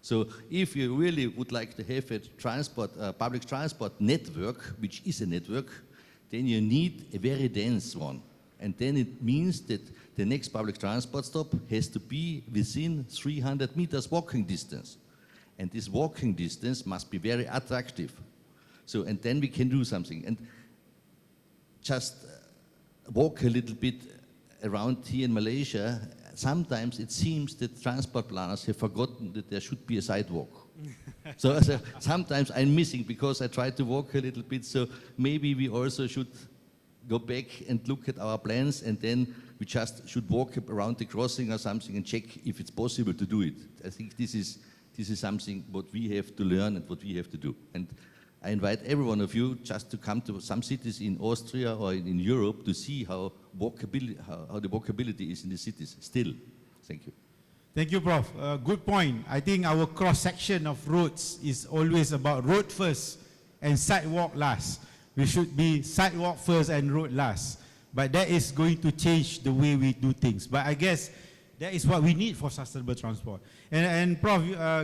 So if you really would like to have a public transport network, which is a network, then you need a very dense one. And then it means that the next public transport stop has to be within 300 meters walking distance. And this walking distance must be very attractive. So, and then we can do something. And just walk a little bit around here in Malaysia, sometimes it seems that transport planners have forgotten that there should be a sidewalk. so sometimes I'm missing because I try to walk a little bit, so maybe we also should go back and look at our plans, and then we just should walk around the crossing or something and check if it's possible to do it. I think this is something what we have to learn and what we have to do. And I invite every one of you just to come to some cities in Austria or in Europe to see how the walkability is in the cities still. Thank you. Thank you, Prof. Good point. I think our cross-section of roads is always about road first and sidewalk last. We should be sidewalk first and road last. But that is going to change the way we do things. But I guess that is what we need for sustainable transport. And Prof,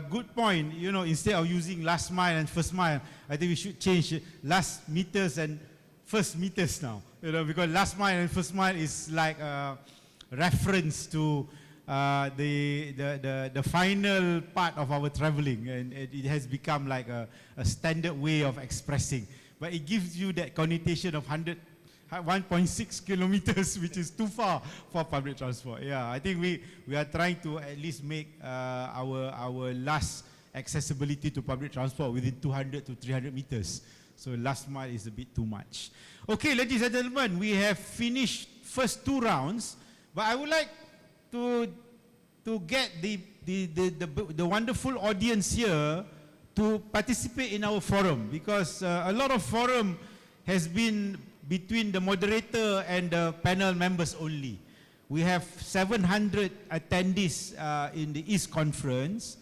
good point. You know, instead of using last mile and first mile, I think we should change last meters and first meters now. You know, because last mile and first mile is like a reference to the final part of our traveling, and it has become like a standard way of expressing. But it gives you that connotation of 1.6 kilometers, which is too far for public transport. Yeah, I think we are trying to at least make our last accessibility to public transport within 200 to 300 meters. So last mile is a bit too much. Okay, ladies and gentlemen, we have finished first two rounds, but I would like to get the wonderful audience here to participate in our forum, because a lot of forum has been between the moderator and the panel members only. We have 700 attendees in the EASTS conference.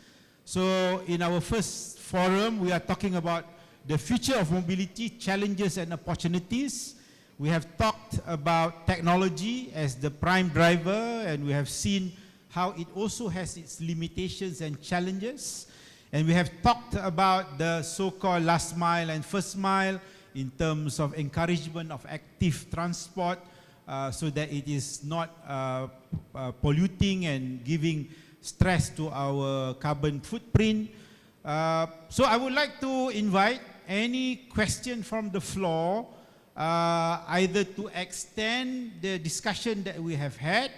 So in our first forum, we are talking about the future of mobility, challenges and opportunities. We have talked about technology as the prime driver, and we have seen how it also has its limitations and challenges. And we have talked about the so-called last mile and first mile in terms of encouragement of active transport so that it is not polluting and giving stress to our carbon footprint. So I would like to invite any question from the floor, either to extend the discussion that we have had,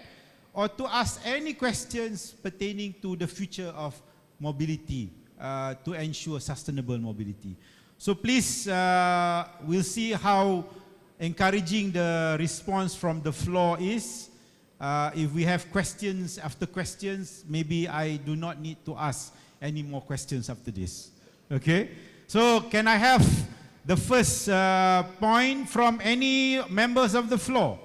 or to ask any questions pertaining to the future of mobility to ensure sustainable mobility. So please, we'll see how encouraging the response from the floor is. If we have questions after questions, maybe I do not need to ask any more questions after this. Okay? So can I have the first point from any members of the floor?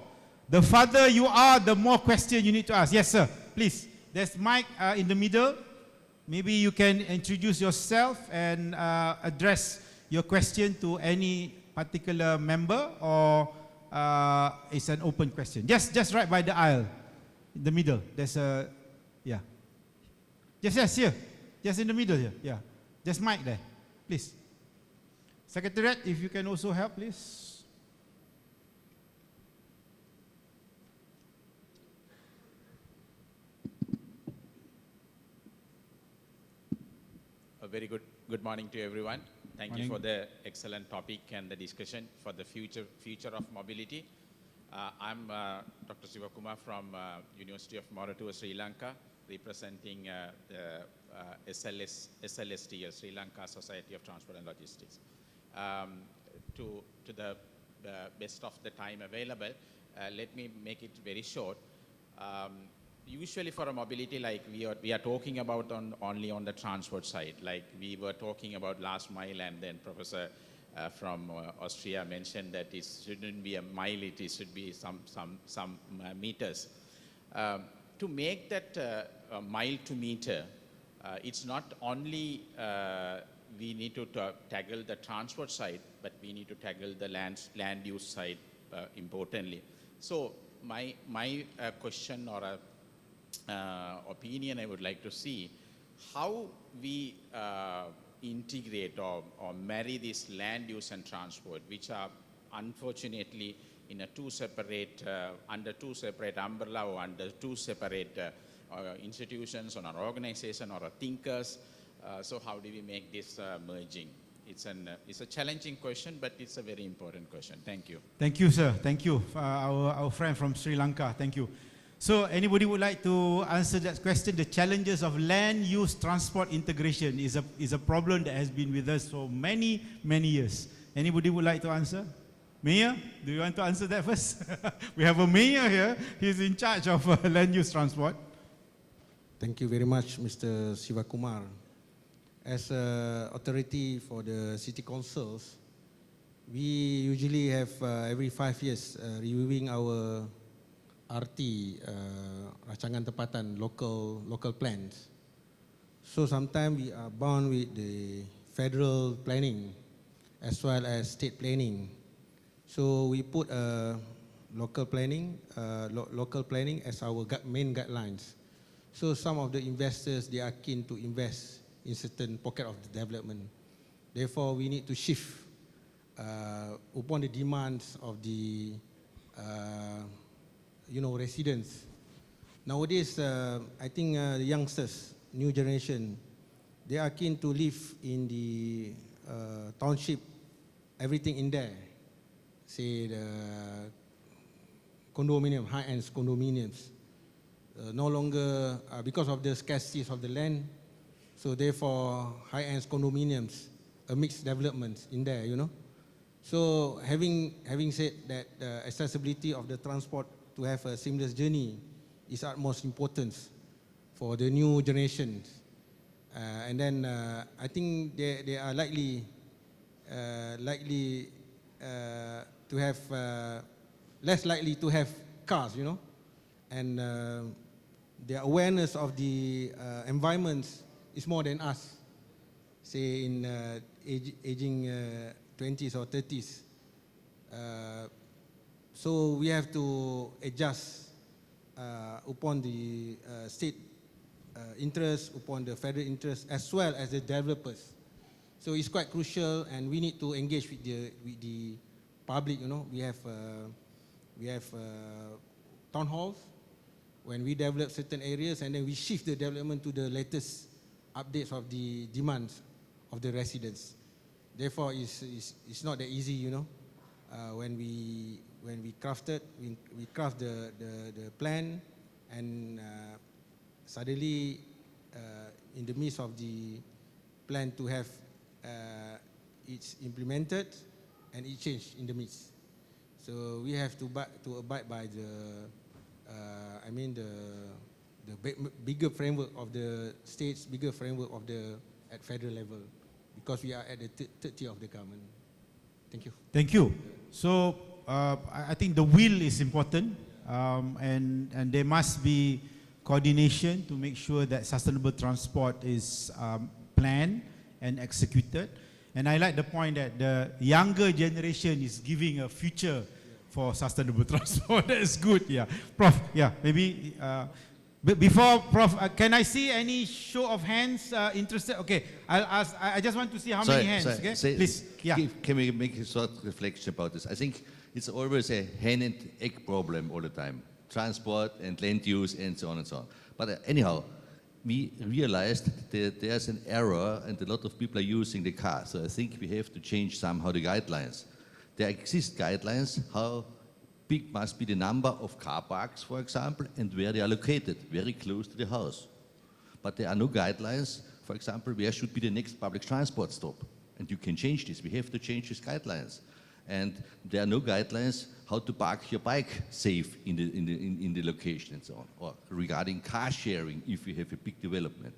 The farther you are, the more questions you need to ask. Yes, sir. Please. There's mic in the middle. Maybe you can introduce yourself and address your question to any particular member, or it's an open question. Just right by the aisle, in the middle. There's a, yeah. Yes, here. Just in the middle here, yeah. Just mic there, please. Secretariat, if you can also help, please. A very good morning to everyone. Thank you for the excellent topic and the discussion for the future of mobility. I'm Dr. Sivakumar from University of Moratuwa, Sri Lanka, representing the SLST, Sri Lanka Society of Transport and Logistics. To the best of the time available, let me make it very short. Usually for a mobility, like we are talking about only on the transport side, like we were talking about last mile, and then Professor from Austria mentioned that it shouldn't be a mile, it should be some meters. To make that mile to meter, it's not only we need to tackle the transport side, but we need to tackle the land use side importantly. So my question or opinion I would like to see, how we integrate or marry this land use and transport, which are unfortunately in a under two separate umbrella or under two separate institutions or an organization or thinkers. So how do we make this merging? It's a challenging question, but it's a very important question. Thank you. Thank you, sir. Thank you, our friend from Sri Lanka. Thank you. So anybody would like to answer that question? The challenges of land use transport integration is a problem that has been with us for many years. Anybody would like to answer? Mayor, do you want to answer that first? We have a mayor here. He's in charge of land use transport. Thank you very much, Mr. Sivakumar. As an authority for the city councils, we usually have every 5 years reviewing our RT, rancangan tempatan, local plans. So sometimes we are bound with the federal planning as well as state planning. So we put local planning as our main guidelines. So some of the investors, they are keen to invest in certain pocket of the development. Therefore, we need to shift upon the demands of the residents. Nowadays, I think the youngsters, new generation, they are keen to live in the township, everything in there. Say the condominium, high-end condominiums. No longer, because of the scarcity of the land, so therefore high-end condominiums, a mixed development in there, So having said that, the accessibility of the transport to have a seamless journey is utmost importance for the new generations. And then I think they are likely to have, less likely to have cars, and their awareness of the environments is more than us, say in aging 20s or 30s. So we have to adjust upon the state interest, upon the federal interest, as well as the developers. So it's quite crucial, and we need to engage with the public. We have town halls when we develop certain areas, and then we shift the development to the latest updates of the demands of the residents. Therefore, it's not that easy, when we craft the plan, and suddenly in the midst of the plan to have it implemented and it changed in the midst. So we have to abide by the bigger framework of the states, bigger framework of at federal level, because we are at the third tier of the government. Thank you. Thank you. So I think the will is important, and there must be coordination to make sure that sustainable transport is planned and executed. And I like the point that the younger generation is giving a future for sustainable transport. That is good. Yeah, Prof. Yeah, maybe. Before Prof, can I see any show of hands interested? Okay, I'll ask. I just want to see how many hands. Okay, please. Yeah. Can we make a short reflection about this? I think it's always a hen and egg problem all the time. Transport and land use and so on and so on. But anyhow, we realized that there's an error and a lot of people are using the car. So I think we have to change somehow the guidelines. There exist guidelines how big must be the number of car parks, for example, and where they are located, very close to the house. But there are no guidelines, for example, where should be the next public transport stop. And you can change this. We have to change these guidelines. And there are no guidelines how to park your bike safe in the location and so on, or regarding car sharing if we have a big development.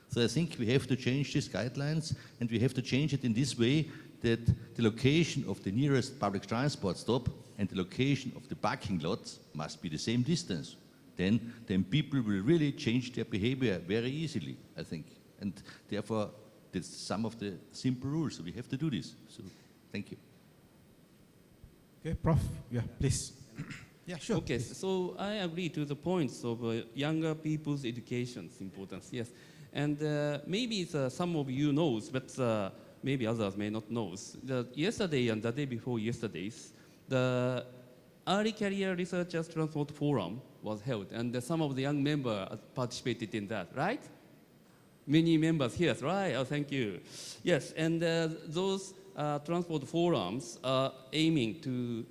So I think we have to change these guidelines, and we have to change it in this way that the location of the nearest public transport stop and the location of the parking lots must be the same distance. Then people will really change their behavior very easily, I think. And therefore, that's some of the simple rules. So we have to do this. So thank you. Okay, Prof. Yeah, please. Yeah, sure. Okay, so I agree to the points of younger people's education's importance, yes. And maybe some of you knows, but maybe others may not know. Yesterday and the day before yesterday's, the Early Career Researchers Transport Forum was held, and some of the young members participated in that, right? Many members here, right? Oh, thank you. Yes, and those transport forums are aiming to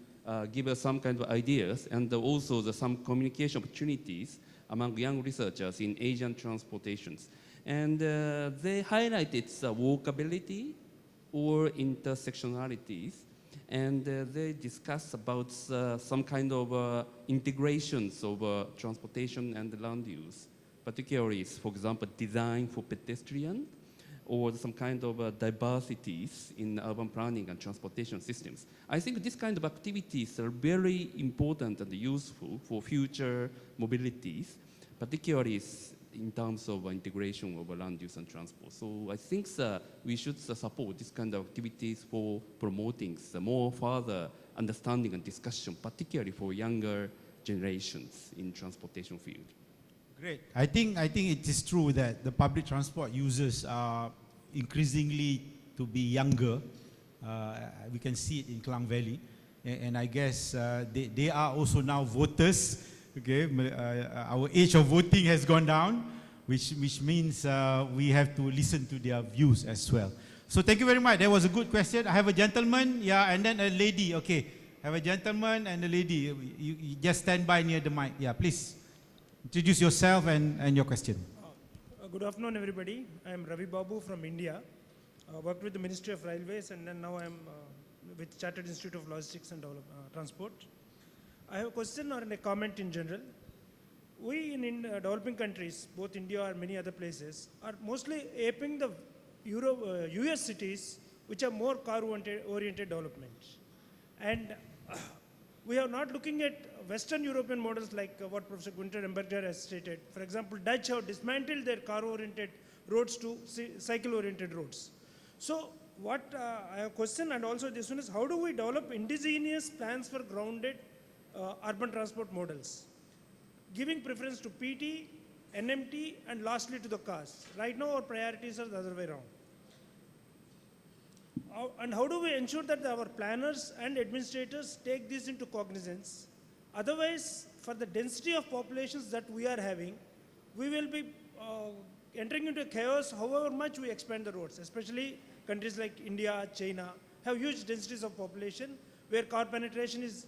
give us some kind of ideas and also some communication opportunities among young researchers in Asian transportations. And they highlighted walkability or intersectionalities, and they discussed about some kind of integrations of transportation and land use, particularly, for example, design for pedestrian, or some kind of diversities in urban planning and transportation systems. I think this kind of activities are very important and useful for future mobilities, particularly in terms of integration of land use and transport. So I think we should support this kind of activities for promoting more further understanding and discussion, particularly for younger generations in transportation field. Great. I think it is true that the public transport users are increasingly to be younger. We can see it in Klang Valley, and I guess they are also now voters. Okay, our age of voting has gone down, which means we have to listen to their views as well. So thank you very much. That was a good question. I have a gentleman, yeah, and then a lady. Okay, I have a gentleman and a lady. You just stand by near the mic. Yeah, please. Introduce yourself and your question. Good afternoon, everybody. I am Ravi Babu from India. Worked with the Ministry of Railways, and then now I am with Chartered Institute of Logistics and Transport. I have a question or a comment in general. We in developing countries, both India or many other places, are mostly aping the US cities, which are more car-oriented development. And we are not looking at Western European models like what Professor Gunther Emberger has stated. For example, Dutch have dismantled their car-oriented roads to cycle-oriented roads. So what I have a question, and also this one is, how do we develop indigenous plans for grounded urban transport models, giving preference to PT, NMT, and lastly to the cars? Right now our priorities are the other way around. And how do we ensure that our planners and administrators take this into cognizance? Otherwise, for the density of populations that we are having, we will be entering into chaos however much we expand the roads, especially countries like India, China, have huge densities of population where car penetration is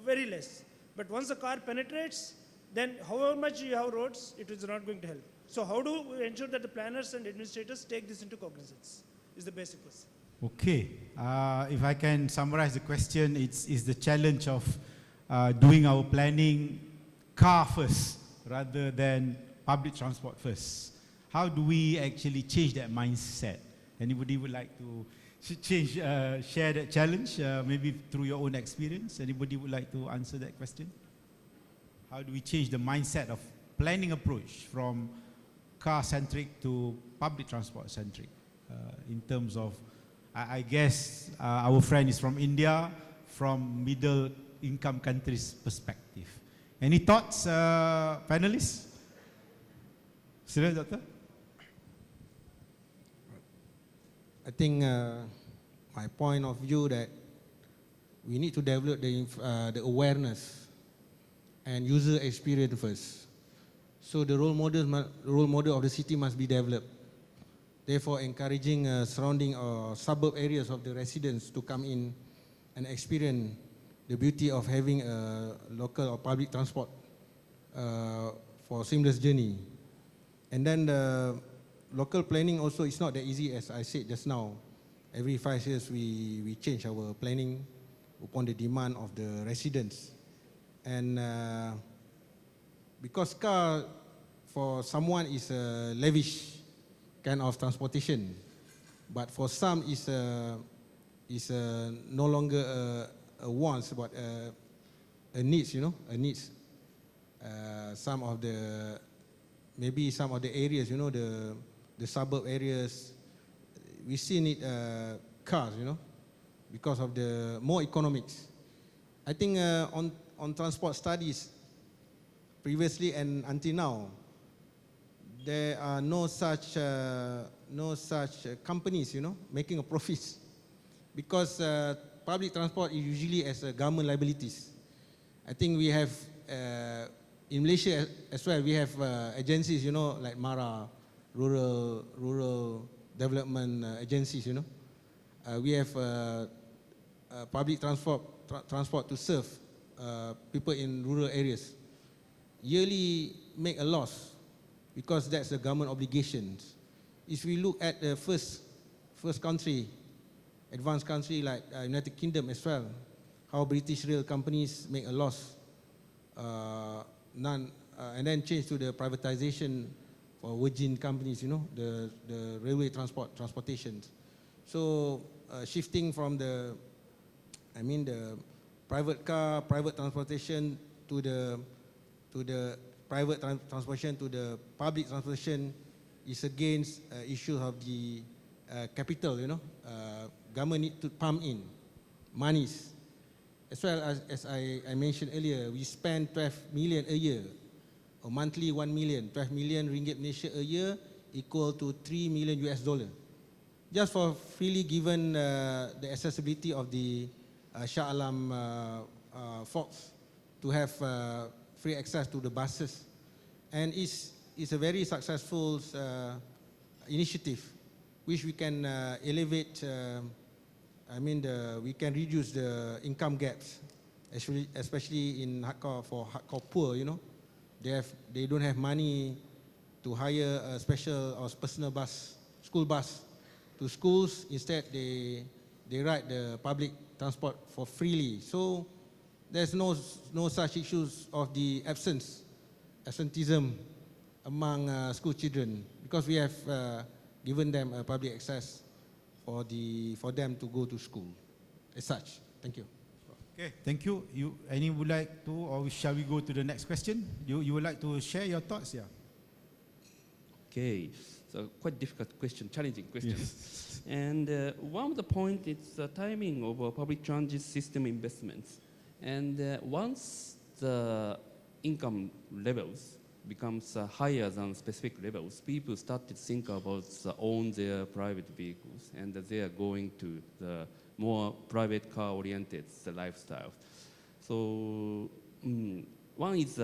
very less. But once the car penetrates, then however much you have roads, it is not going to help. So how do we ensure that the planners and administrators take this into cognizance is the basic question. Okay, if I can summarize the question, it's the challenge of doing our planning car first rather than public transport first. How do we actually change that mindset? Anybody would like to share that challenge, maybe through your own experience? Anybody would like to answer that question? How do we change the mindset of planning approach from car-centric to public transport-centric in terms of, I guess our friend is from India, from middle income countries perspective. Any thoughts, panelists? Silakan, Doctor. I think my point of view that we need to develop the awareness and user experience first. So the role model of the city must be developed. Therefore, encouraging surrounding or suburb areas of the residents to come in and experience the beauty of having a local or public transport for seamless journey. And then the local planning also is not that easy, as I said just now. Every 5 years we change our planning upon the demand of the residents. And because car for someone is a lavish kind of transportation, but for some is no longer a wants, but a needs, you know, a needs. Some of the areas, you know, the suburb areas, we still need cars, you know, because of the more economics. I think on transport studies, previously and until now, there are no such companies, you know, making a profit, because public transport is usually as government liabilities. I think we have in Malaysia as well. We have agencies, you know, like MARA, rural development agencies. You know, we have public transport to serve people in rural areas. Yearly make a loss, because that's the government obligations. If we look at the first country, advanced country like United Kingdom as well, how British rail companies make a loss, and then change to the privatization for Virgin companies, you know, the railway transportation. So shifting from the private car, private transportation to the private transportation to the public transportation is against issues of the capital, you know. Government need to pump in monies. As well as I mentioned earlier, we spend 12 million a year, or monthly 1 million, 12 million ringgit Malaysia a year equal to $3 million US, just for freely given the accessibility of the Shah Alam folks to have free access to the buses. And it's a very successful initiative, which we can elevate, we can reduce the income gaps, especially in hardcore poor, you know. They don't have money to hire a special or personal bus, school bus to schools. Instead, they ride the public transport for freely. So there's no such issues of the absenteeism among school children, because we have given them public access for them to go to school as such. Thank you. Okay, thank you. Any would like to, or shall we go to the next question? You would like to share your thoughts? Yeah. Okay, so quite difficult question, challenging question. Yes. And one of the point is the timing of public transit system investments. And once the income levels becomes higher than specific levels, people start to think about own their private vehicles, and they are going to the more private car-oriented lifestyle. So one is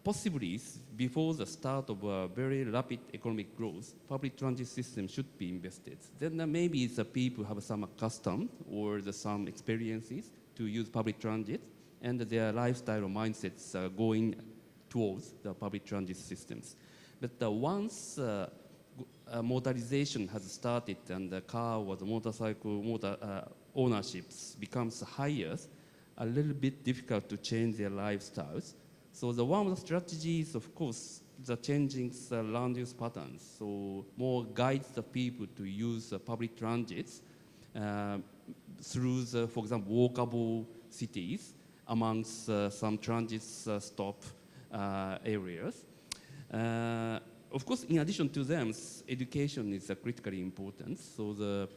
possibly before the start of a very rapid economic growth, public transit system should be invested. Then maybe the people have some custom or some experiences to use public transit, and their lifestyle or mindsets are going towards the public transit systems. But once motorization has started and the car or the motorcycle ownerships becomes higher, a little bit difficult to change their lifestyles. So the one of the strategies, of course, the changing the land use patterns. So more guides the people to use public transits through the, for example, walkable cities amongst some transit stop areas. Of course, in addition to them, education is critically important. So the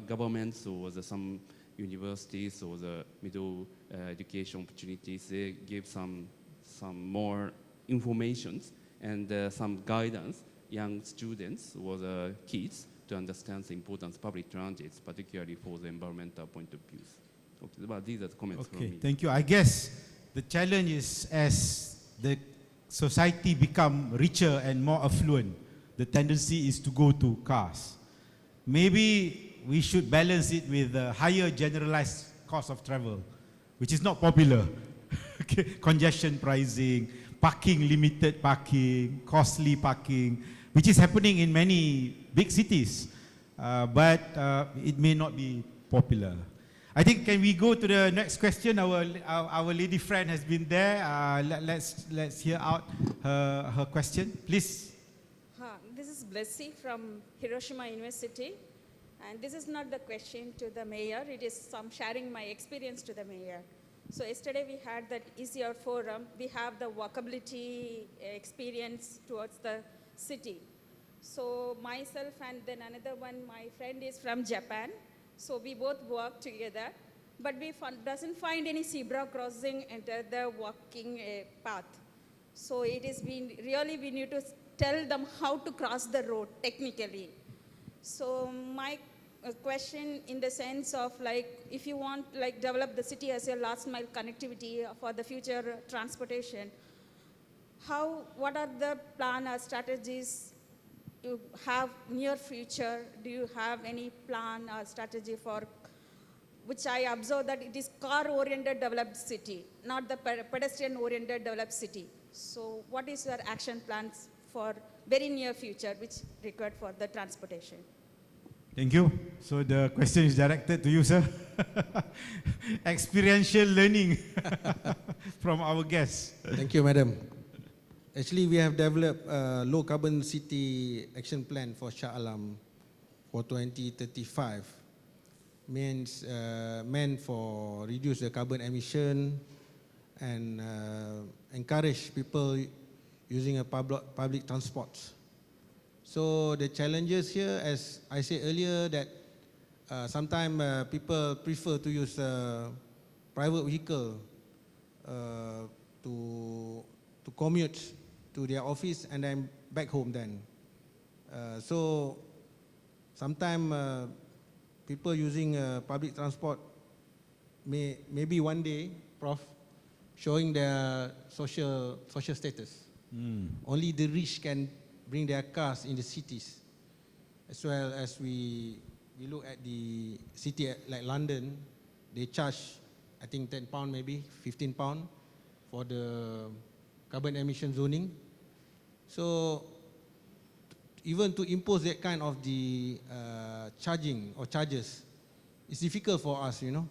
governments or some universities or the middle education opportunities, they give some more information and some guidance young students or the kids to understand the importance of public transit, particularly for the environmental point of view. Okay, well, these are the comments from Okay, me. thank you. I guess the challenge is as the society become richer and more affluent, the tendency is to go to cars. Maybe we should balance it with a higher generalized cost of travel, which is not popular. Okay, congestion pricing, parking, limited parking, costly parking, which is happening in many big cities, but it may not be popular. I think, can we go to the next question? Our lady friend has been there. Let's hear out her question, please. This is Blessy from Hiroshima University. And this is not the question to the mayor, it is some sharing my experience to the mayor. So yesterday we had that ECR forum, we have the walkability experience towards the city. So myself and then another one, my friend is from Japan. So we both work together, but we doesn't find any zebra crossing into the walking path. So it is really we need to tell them how to cross the road technically. So my question in the sense of like, if you want like develop the city as a last mile connectivity for the future transportation, what are the plan or strategies you have near future? Do you have any plan or strategy for, which I observe that it is car-oriented developed city, not the pedestrian-oriented developed city. So what is your action plans for very near future, which required for the transportation? Thank you. So the question is directed to you, sir. Experiential learning from our guests. Thank you, madam. Actually, we have developed a low carbon city action plan for Shah Alam for 2035. Meant for reduce the carbon emission and encourage people using a public transport. So the challenges here, as I said earlier, that sometimes people prefer to use a private vehicle to commute to their office and then back home then. So sometimes people using public transport maybe one day, Prof, showing their social status. Only the rich can bring their cars in the cities. As well as we look at the city like London, they charge, I think £10 maybe, £15 for the carbon emission zoning. So even to impose that kind of the charging or charges, it's difficult for us, you know,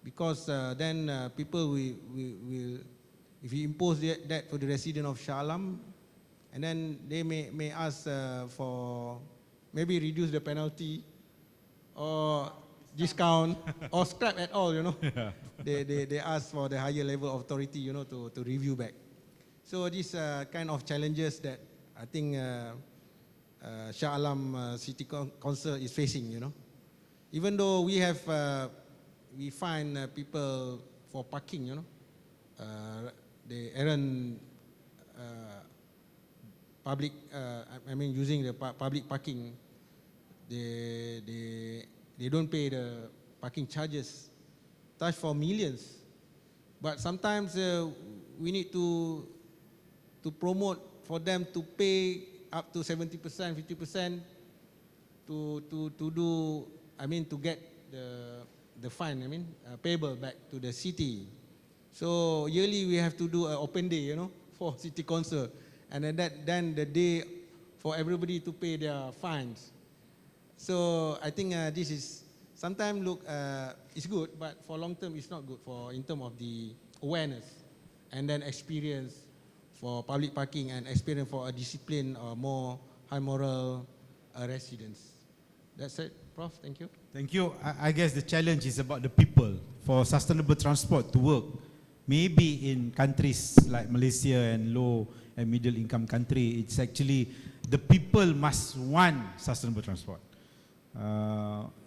because then people will, if you impose that for the resident of Shah Alam, and then they may ask for maybe reduce the penalty or discount or scrap at all, you know. Yeah. They ask for the higher level of authority, you know, to review back. So these kind of challenges that I think Shah Alam City Council is facing, you know. Even though we have, we find people for parking, you know, they errant public, I mean using the public parking, they don't pay the parking charges, touch for millions. But sometimes we need to promote for them to pay up to 70%, 50% to do, I mean to get the fine, I mean payable back to the city. So yearly we have to do an open day, you know, for city council. and then the day for everybody to pay their fines. So I think this is sometimes it's good, but for long term it's not good for in terms of the awareness and then experience for public parking and experience for a discipline or more high moral residents. That's it, Prof. Thank you. Thank you. I guess the challenge is about the people. For sustainable transport to work, maybe in countries like Malaysia and low and middle income country, it's actually the people must want sustainable transport.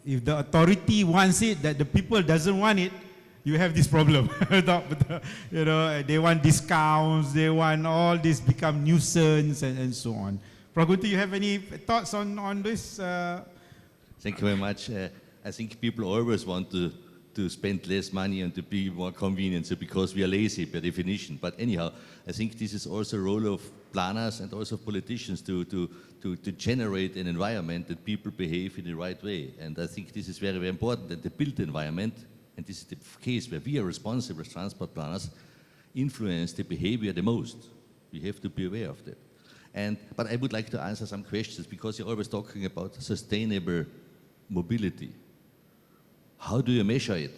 If the authority wants it, that the people doesn't want it, you have this problem. You know, they want discounts, they want all this become nuisance and so on. Pragunti, you have any thoughts on this? Thank you very much. I think people always want to spend less money and to be more convenient, so because we are lazy by definition. But anyhow, I think this is also a role of planners and also of politicians to generate an environment that people behave in the right way. And I think this is very, very important, that the built environment, and this is the case where we are responsible as transport planners, influence the behavior the most. We have to be aware of that. But I would like to answer some questions, because you're always talking about sustainable mobility. How do you measure it?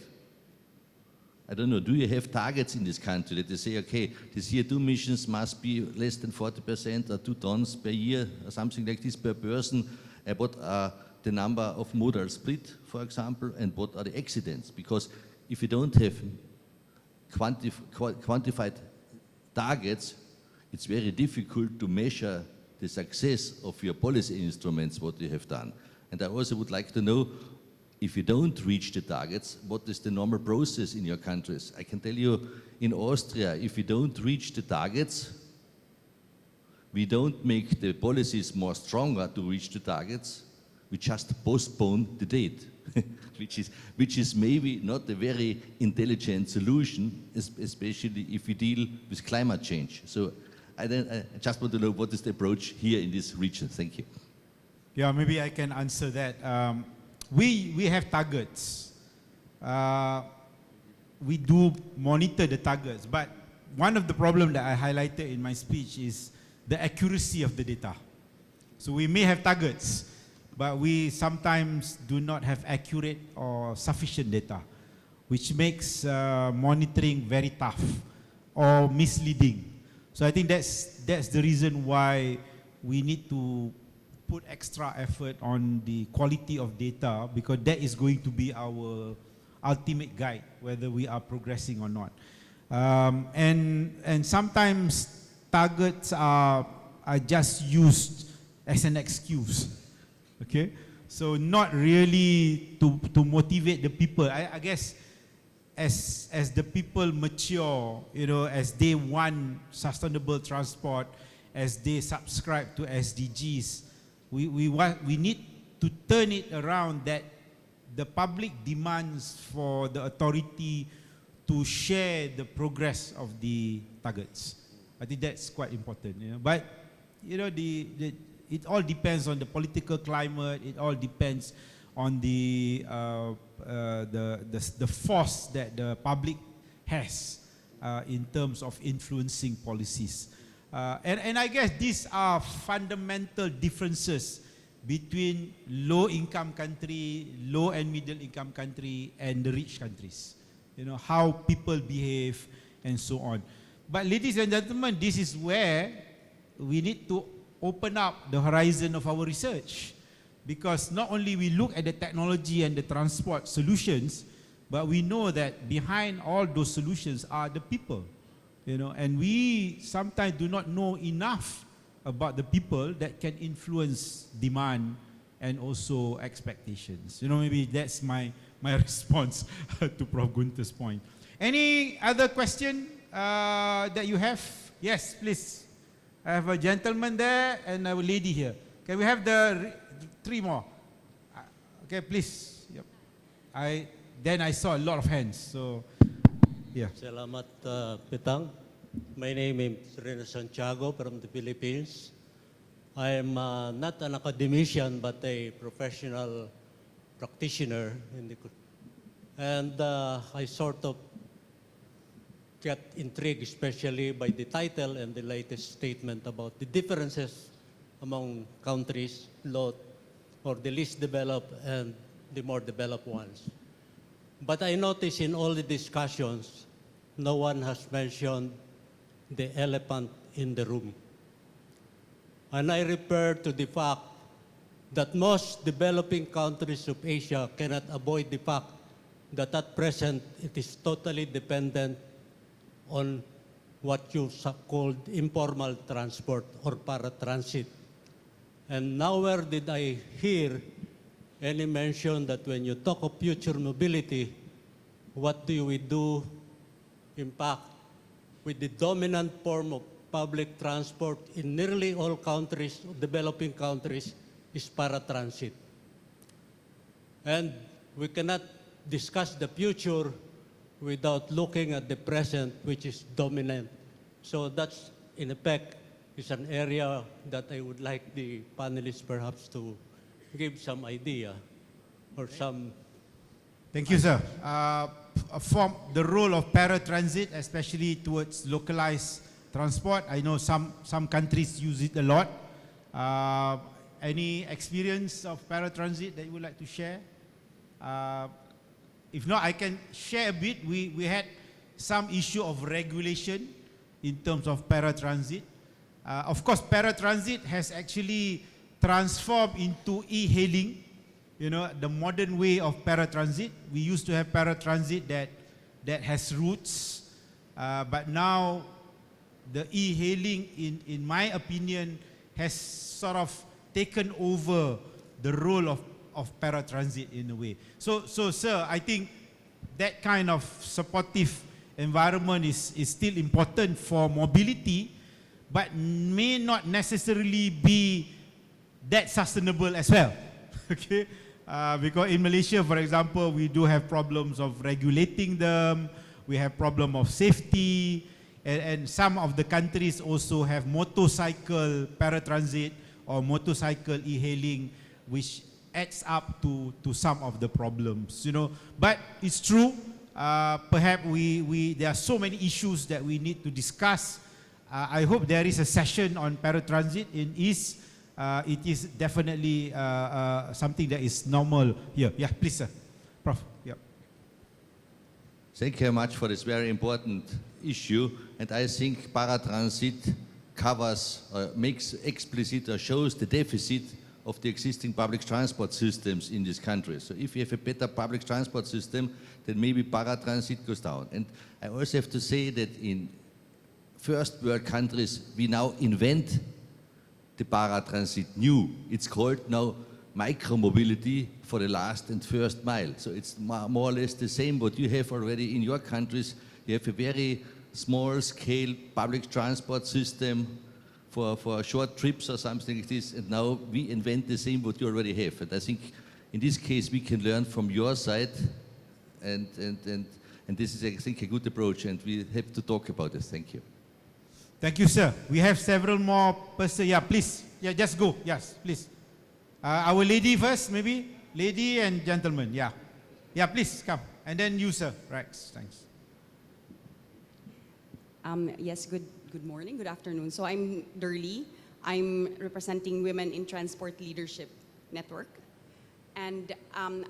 I don't know, do you have targets in this country that you say, okay, the CO2 emissions must be less than 40% or 2 tons per year or something like this per person? What are the number of modal split, for example, and what are the accidents? Because if you don't have quantified targets, it's very difficult to measure the success of your policy instruments, what you have done. And I also would like to know, if you don't reach the targets, what is the normal process in your countries? I can tell you, in Austria, if we don't reach the targets, we don't make the policies more stronger to reach the targets, we just postpone the date, which is maybe not a very intelligent solution, especially if we deal with climate change. So I just want to know what is the approach here in this region. Thank you. Yeah, maybe I can answer that. We have targets. We do monitor the targets, but one of the problems that I highlighted in my speech is the accuracy of the data. So we may have targets, but we sometimes do not have accurate or sufficient data, which makes monitoring very tough or misleading. So I think that's the reason why we need to put extra effort on the quality of data, because that is going to be our ultimate guide whether we are progressing or not. And sometimes targets are just used as an excuse. Okay, so not really to motivate the people. I guess as the people mature, you know, as they want sustainable transport, as they subscribe to SDGs, we need to turn it around, that the public demands for the authority to share the progress of the targets. I think that's quite important. You know? But you know, it all depends on the political climate. It all depends on the force that the public has in terms of influencing policies. And I guess these are fundamental differences between low-income country, low and middle-income country, and the rich countries. You know, how people behave and so on. But ladies and gentlemen, this is where we need to open up the horizon of our research. Because not only we look at the technology and the transport solutions, but we know that behind all those solutions are the people. You know, and we sometimes do not know enough about the people that can influence demand and also expectations. You know, maybe that's my response to Prof. Gunther's point. Any other question that you have? Yes, please. I have a gentleman there and a lady here. Can we have the three more? Okay, please. Yep. Then I saw a lot of hands. So, yeah. Salamat, Petang. My name is Rene Santiago from the Philippines. I am not an academician, but a professional practitioner. And I sort of get intrigued, especially by the title and the latest statement about the differences among countries, or the least developed and the more developed ones. But I notice in all the discussions, no one has mentioned the elephant in the room. And I refer to the fact that most developing countries of Asia cannot avoid the fact that at present it is totally dependent on what you called informal transport or paratransit. And nowhere did I hear any mention that when you talk of future mobility, what do we do, in fact, with the dominant form of public transport in nearly all countries, developing countries, is paratransit. And we cannot discuss the future without looking at the present, which is dominant. So that's, in effect, is an area that I would like the panelists perhaps to give some idea or some. Thank you, sir. From the role of paratransit, especially towards localized transport, I know some countries use it a lot. Any experience of paratransit that you would like to share? If not, I can share a bit. We had some issue of regulation in terms of paratransit. Of course, paratransit has actually transformed into e-hailing, you know, the modern way of paratransit. We used to have paratransit that has routes, but now the e-hailing, in my opinion, has sort of taken over the role of paratransit in a way. So sir, I think that kind of supportive environment is still important for mobility, but may not necessarily be that sustainable as well. Okay, because in Malaysia, for example, we do have problems of regulating them. We have problem of safety, and some of the countries also have motorcycle paratransit or motorcycle e-hailing, which adds up to some of the problems, you know. But it's true. Perhaps there are so many issues that we need to discuss. I hope there is a session on paratransit in EASTS. It is definitely something that is normal here. Yeah, please, sir. Prof. Yeah. Thank you very much for this very important issue. And I think paratransit covers, makes explicit or shows the deficit of the existing public transport systems in this country. So if you have a better public transport system, then maybe paratransit goes down. And I also have to say that in first world countries, we now invent the paratransit new. It's called now micromobility for the last and first mile. So it's more or less the same what you have already in your countries. You have a very small scale public transport system for short trips or something like this, and now we invent the same what you already have. And I think in this case we can learn from your side, and this is, I think, a good approach, and we have to talk about this. Thank you. Thank you, sir. We have several more persons. Yeah, please. Yeah, just go. Yes, please. Our lady first, maybe? Lady and gentleman, yeah. Yeah, please, come. And then you, sir. Right, thanks. Yes, good morning, good afternoon. So I'm Durley. I'm representing Women in Transport Leadership Network. And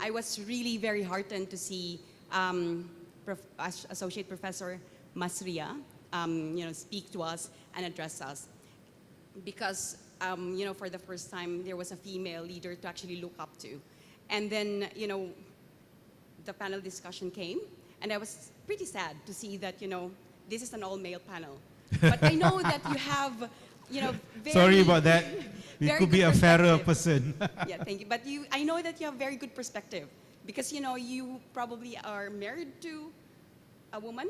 I was really very heartened to see Associate Professor Masria speak to us and address us. Because, for the first time, there was a female leader to actually look up to. And then, the panel discussion came, and I was pretty sad to see that, this is an all-male panel. But I know that you have, very... Sorry about that. It could be a fairer person. Yeah, thank you. But I know that you have very good perspective because, you probably are married to a woman.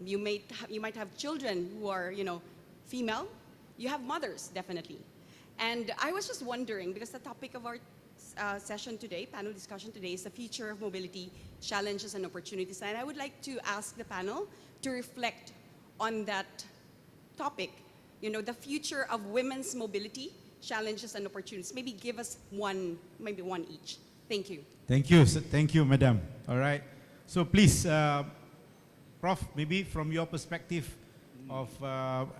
You might have children who are, female. You have mothers, definitely. And I was just wondering, because the topic of our session today, panel discussion today, is the future of mobility, challenges and opportunities. And I would like to ask the panel to reflect on that topic, the future of women's mobility, challenges and opportunities. Maybe give us one each. Thank you. Thank you. Thank you, madam. All right. So please, Prof, maybe from your perspective of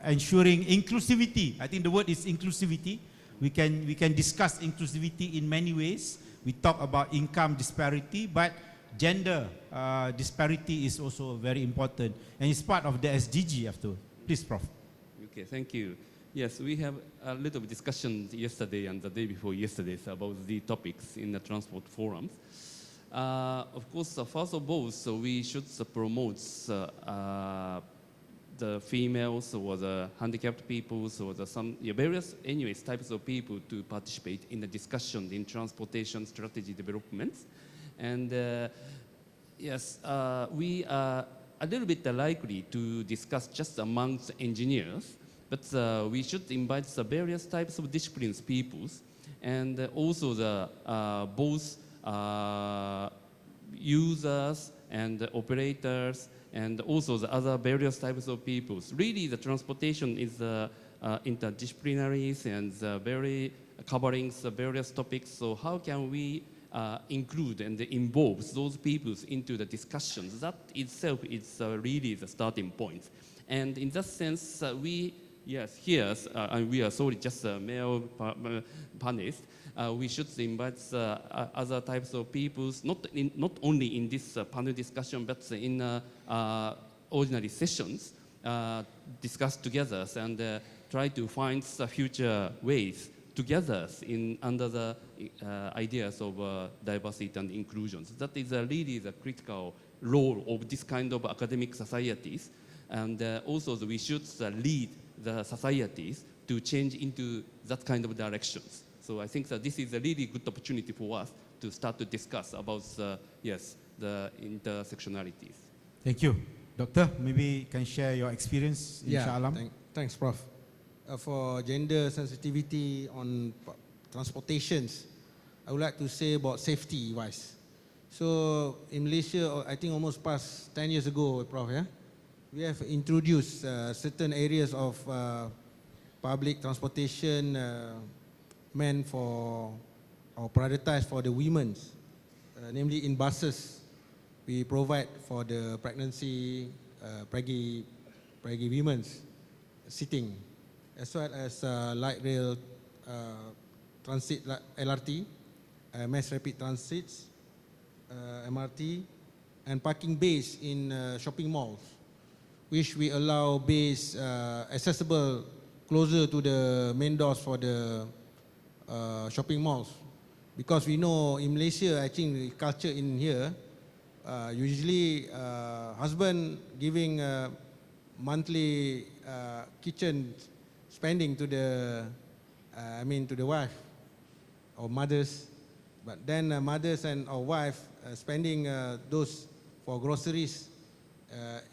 ensuring inclusivity, I think the word is inclusivity. We can discuss inclusivity in many ways. We talk about income disparity, but gender disparity is also very important, and it's part of the SDG after. Please, Prof. Okay, thank you. Yes, we have a little discussion yesterday and the day before yesterday about the topics in the transport forums. Of course, first of all, so we should promote the females or the handicapped people or the various anyways types of people to participate in the discussion in transportation strategy development. And yes, we are a little bit likely to discuss just amongst engineers, but we should invite the various types of disciplines peoples and also the both users and operators and also the other various types of peoples. Really, the transportation is interdisciplinary and very covering the various topics. So how can we include and involve those peoples into the discussions? That itself is really the starting point. And in that sense, yes, here, and we are sorry, just male panelists. We should invite other types of peoples, not only in this panel discussion, but in ordinary sessions, discuss together and try to find the future ways together under the ideas of diversity and inclusion. So that is really the critical role of this kind of academic societies. And also we should lead the societies to change into that kind of directions. So I think that this is a really good opportunity for us to start to discuss about the intersectionalities. Thank you. Doctor, maybe you can share your experience in Shah Alam. Thanks, Prof. For gender sensitivity on transportations, I would like to say about safety-wise. So in Malaysia, I think almost past 10 years ago, Prof, yeah, we have introduced certain areas of public transportation meant for or prioritized for the women, namely in buses. We provide for the pregnancy, preggy women sitting, as well as light rail transit, LRT, mass rapid transits, MRT, and parking bays in shopping malls, which we allow bays accessible closer to the main doors for the shopping malls. Because we know in Malaysia, I think the culture in here, usually husband giving monthly kitchen spending to the, to the wife or mothers, but then mothers and or wife spending those for groceries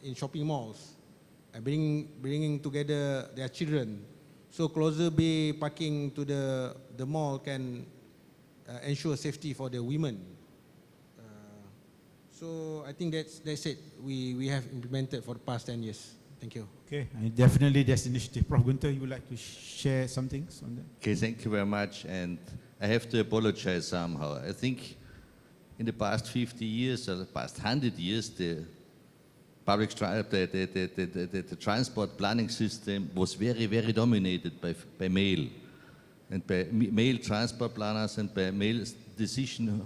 in shopping malls, bringing together their children. So closer bay parking to the mall can ensure safety for the women. So I think that's it. We have implemented for the past 10 years. Thank you. Okay, and definitely there's initiative. Prof. Gunter, you would like to share some things on that? Okay, thank you very much. And I have to apologize somehow. I think in the past 50 years or the past 100 years, the transport planning system was very, very dominated by male, and by male transport planners and by male decision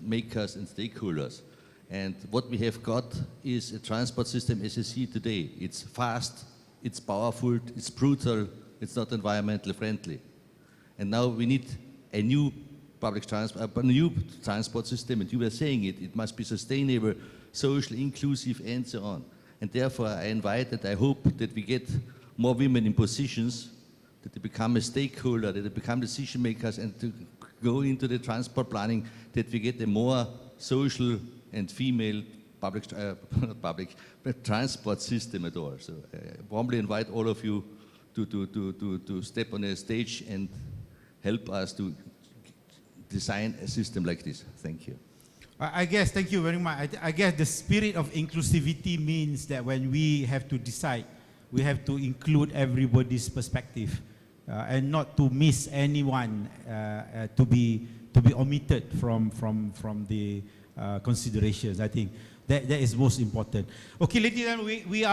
makers and stakeholders. And what we have got is a transport system as you see today. It's fast, it's powerful, it's brutal, it's not environmentally friendly. And now we need a new transport system, and you were saying it must be sustainable, social, inclusive, and so on. And therefore, I invite and I hope that we get more women in positions, that they become a stakeholder, that they become decision makers, and to go into the transport planning, that we get a more social and female public transport system at all. So I warmly invite all of you to step on a stage and help us to design a system like this. Thank you. I guess, thank you very much. I guess the spirit of inclusivity means that when we have to decide, we have to include everybody's perspective and not to miss anyone to be omitted from the considerations, I think. That is most important. Okay, ladies and gentlemen,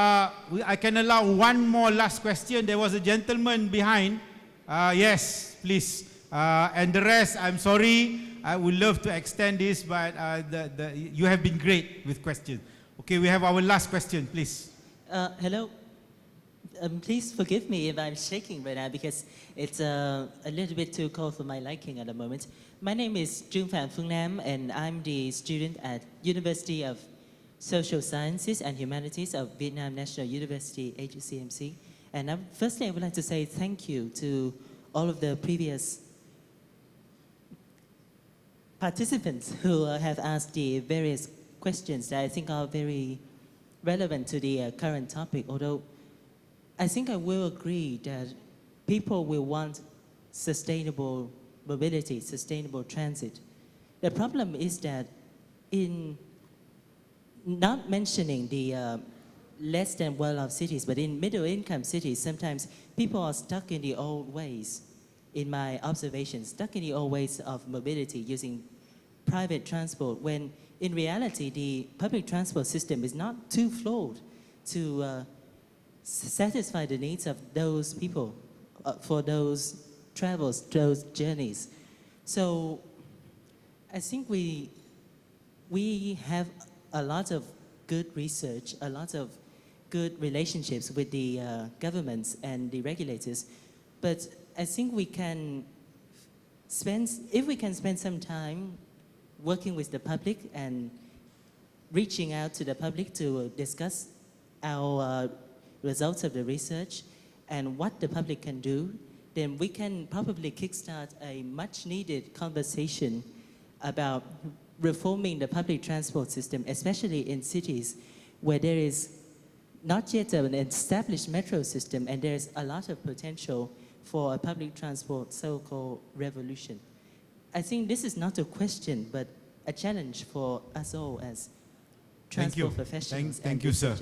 I can allow one more last question. There was a gentleman behind. Yes, please. And the rest, I'm sorry. I would love to extend this, but you have been great with questions. Okay, we have our last question, please. Hello. Please forgive me if I'm shaking right now because it's a little bit too cold for my liking at the moment. My name is Jung Pham Phương Nam, and I'm the student at University of Social Sciences and Humanities of Vietnam National University, HUCMC. And firstly, I would like to say thank you to all of the previous participants who have asked the various questions that I think are very relevant to the current topic, although I think I will agree that people will want sustainable mobility, sustainable transit. The problem is that in not mentioning the less than well-off cities, but in middle-income cities, sometimes people are stuck in the old ways, in my observations, stuck in the old ways of mobility using private transport, when in reality, the public transport system is not too flawed to satisfy the needs of those people for those travels, those journeys. So I think we have a lot of good research, a lot of good relationships with the governments and the regulators, but I think we can if we can spend some time working with the public and reaching out to the public to discuss our results of the research and what the public can do, then we can probably kickstart a much needed conversation about reforming the public transport system, especially in cities where there is not yet an established metro system and there's a lot of potential for a public transport so-called revolution. I think this is not a question, but a challenge for us all as transport professionals. Thank you, sir.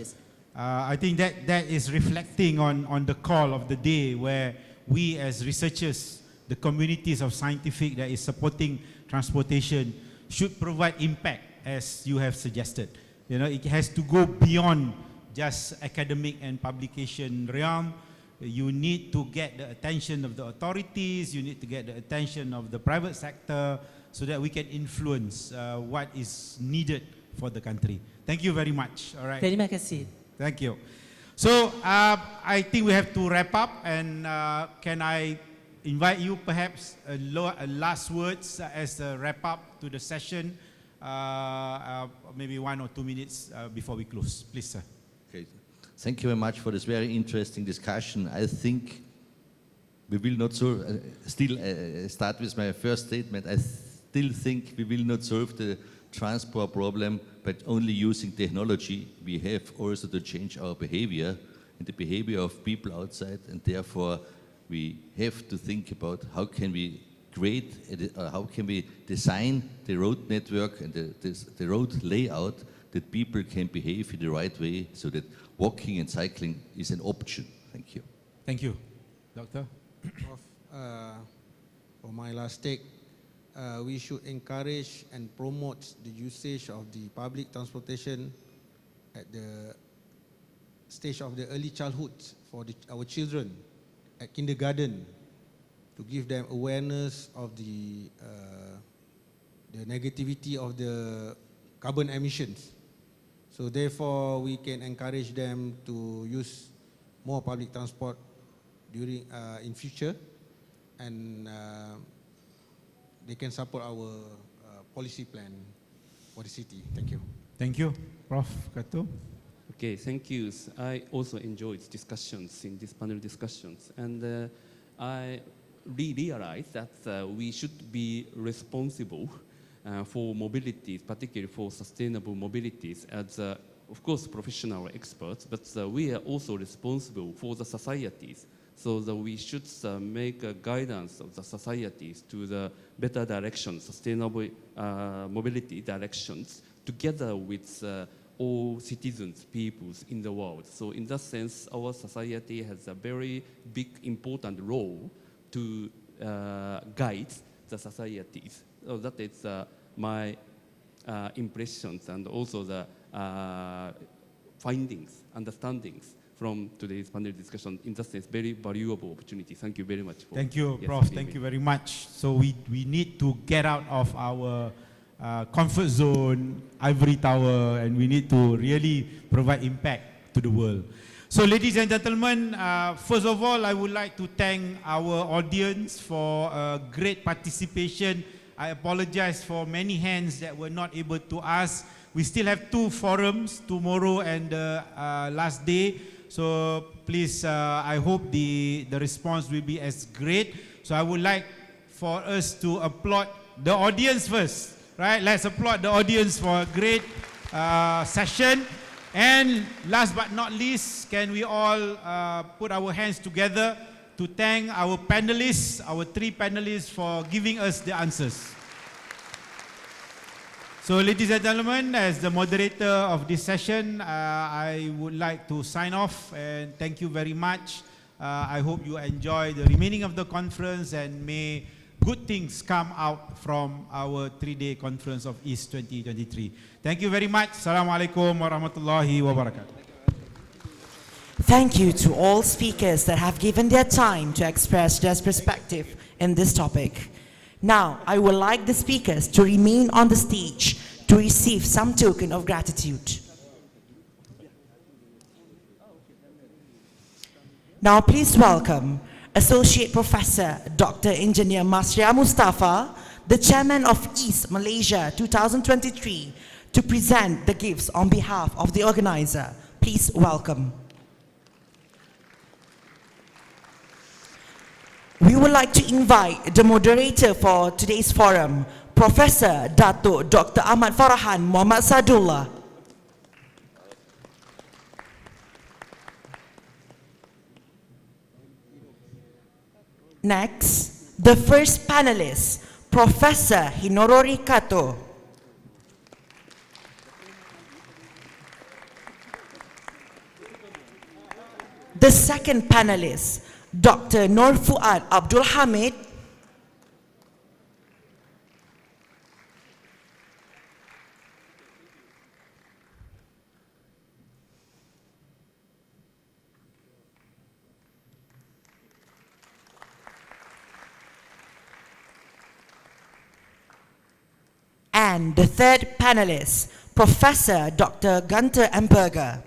I think that is reflecting on the call of the day, where we as researchers, the communities of scientific that is supporting transportation, should provide impact, as you have suggested. You know, it has to go beyond just academic and publication realm. You need to get the attention of the authorities, you need to get the attention of the private sector so that we can influence what is needed for the country. Thank you very much. All right. Terima kasih. Thank you. So I think we have to wrap up, and can I invite you perhaps a last words as a wrap up to the session, maybe 1 or 2 minutes before we close. Please, sir. Okay. Thank you very much for this very interesting discussion. I think we will not solve, start with my first statement, I still think we will not solve the transport problem by only using technology. We have also to change our behavior and the behavior of people outside, and therefore we have to think about how can we create, how can we design the road network and the road layout that people can behave in the right way so that walking and cycling is an option. Thank you. Thank you. Doctor? For my last take, we should encourage and promote the usage of the public transportation at the stage of the early childhood for our children at kindergarten, to give them awareness of the negativity of the carbon emissions. So therefore, we can encourage them to use more public transport during in future, and they can support our policy plan for the city. Thank you. Thank you. Prof. Kato? Okay, thank you. I also enjoyed discussions in these panel discussions, and I realized that we should be responsible for mobilities, particularly for sustainable mobilities, as of course professional experts, but we are also responsible for the societies. So that we should make a guidance of the societies to the better direction, sustainable mobility directions, together with all citizens, peoples in the world. So in that sense, our society has a very big, important role to guide the societies. So that is my impressions and also the findings, understandings from today's panel discussion. In that sense, very valuable opportunity. Thank you very much. Thank you, yes, Prof. being Thank with you very much. So we need to get out of our comfort zone, ivory tower, and we need to really provide impact to the world. So ladies and gentlemen, first of all, I would like to thank our audience for great participation. I apologize for many hands that were not able to ask. We still have 2 forums, tomorrow and the last day. So please, I hope the response will be as great. So I would like for us to applaud the audience first, right? Let's applaud the audience for a great session. And last but not least, can we all put our hands together to thank our panelists, our 3 panelists for giving us the answers. So ladies and gentlemen, as the moderator of this session, I would like to sign off and thank you very much. I hope you enjoy the remaining of the conference and may good things come out from our 3-day conference of EASTS 2023. Thank you very much. Assalamualaikum warahmatullahi wabarakatuh. Thank you to all speakers that have given their time to express their perspective in this topic. Now, I would like the speakers to remain on the stage to receive some token of gratitude. Now, please welcome Associate Professor Dr. Engineer Masria Mustafa, the Chairman of EASTS Malaysia 2023, to present the gifts on behalf of the organizer. Please welcome. We would like to invite the moderator for today's forum, Professor Datuk Dr. Ahmad Farahan Muhammad Sadullah. Next, the first panelist, Professor Hinorori Kato. The second panelist, Dr. Nur Fuad Abdul Hamid. And the third panelist, Professor Dr. Gunter Amberger.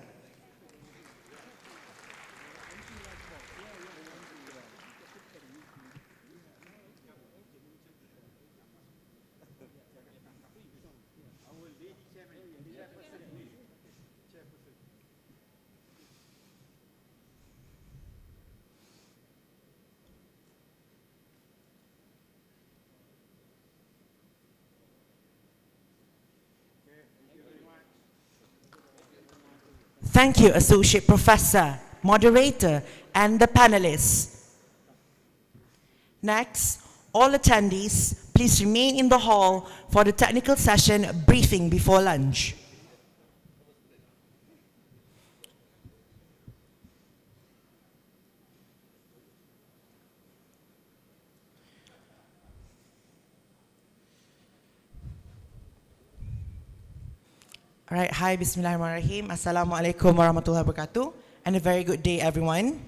Thank you, Associate Professor, Moderator, and the panelists. Next, all attendees, please remain in the hall for the technical session briefing before lunch. All right, hi, Bismillahirrahmanirrahim. Assalamualaikum warahmatullahi wabarakatuh. And a very good day, everyone.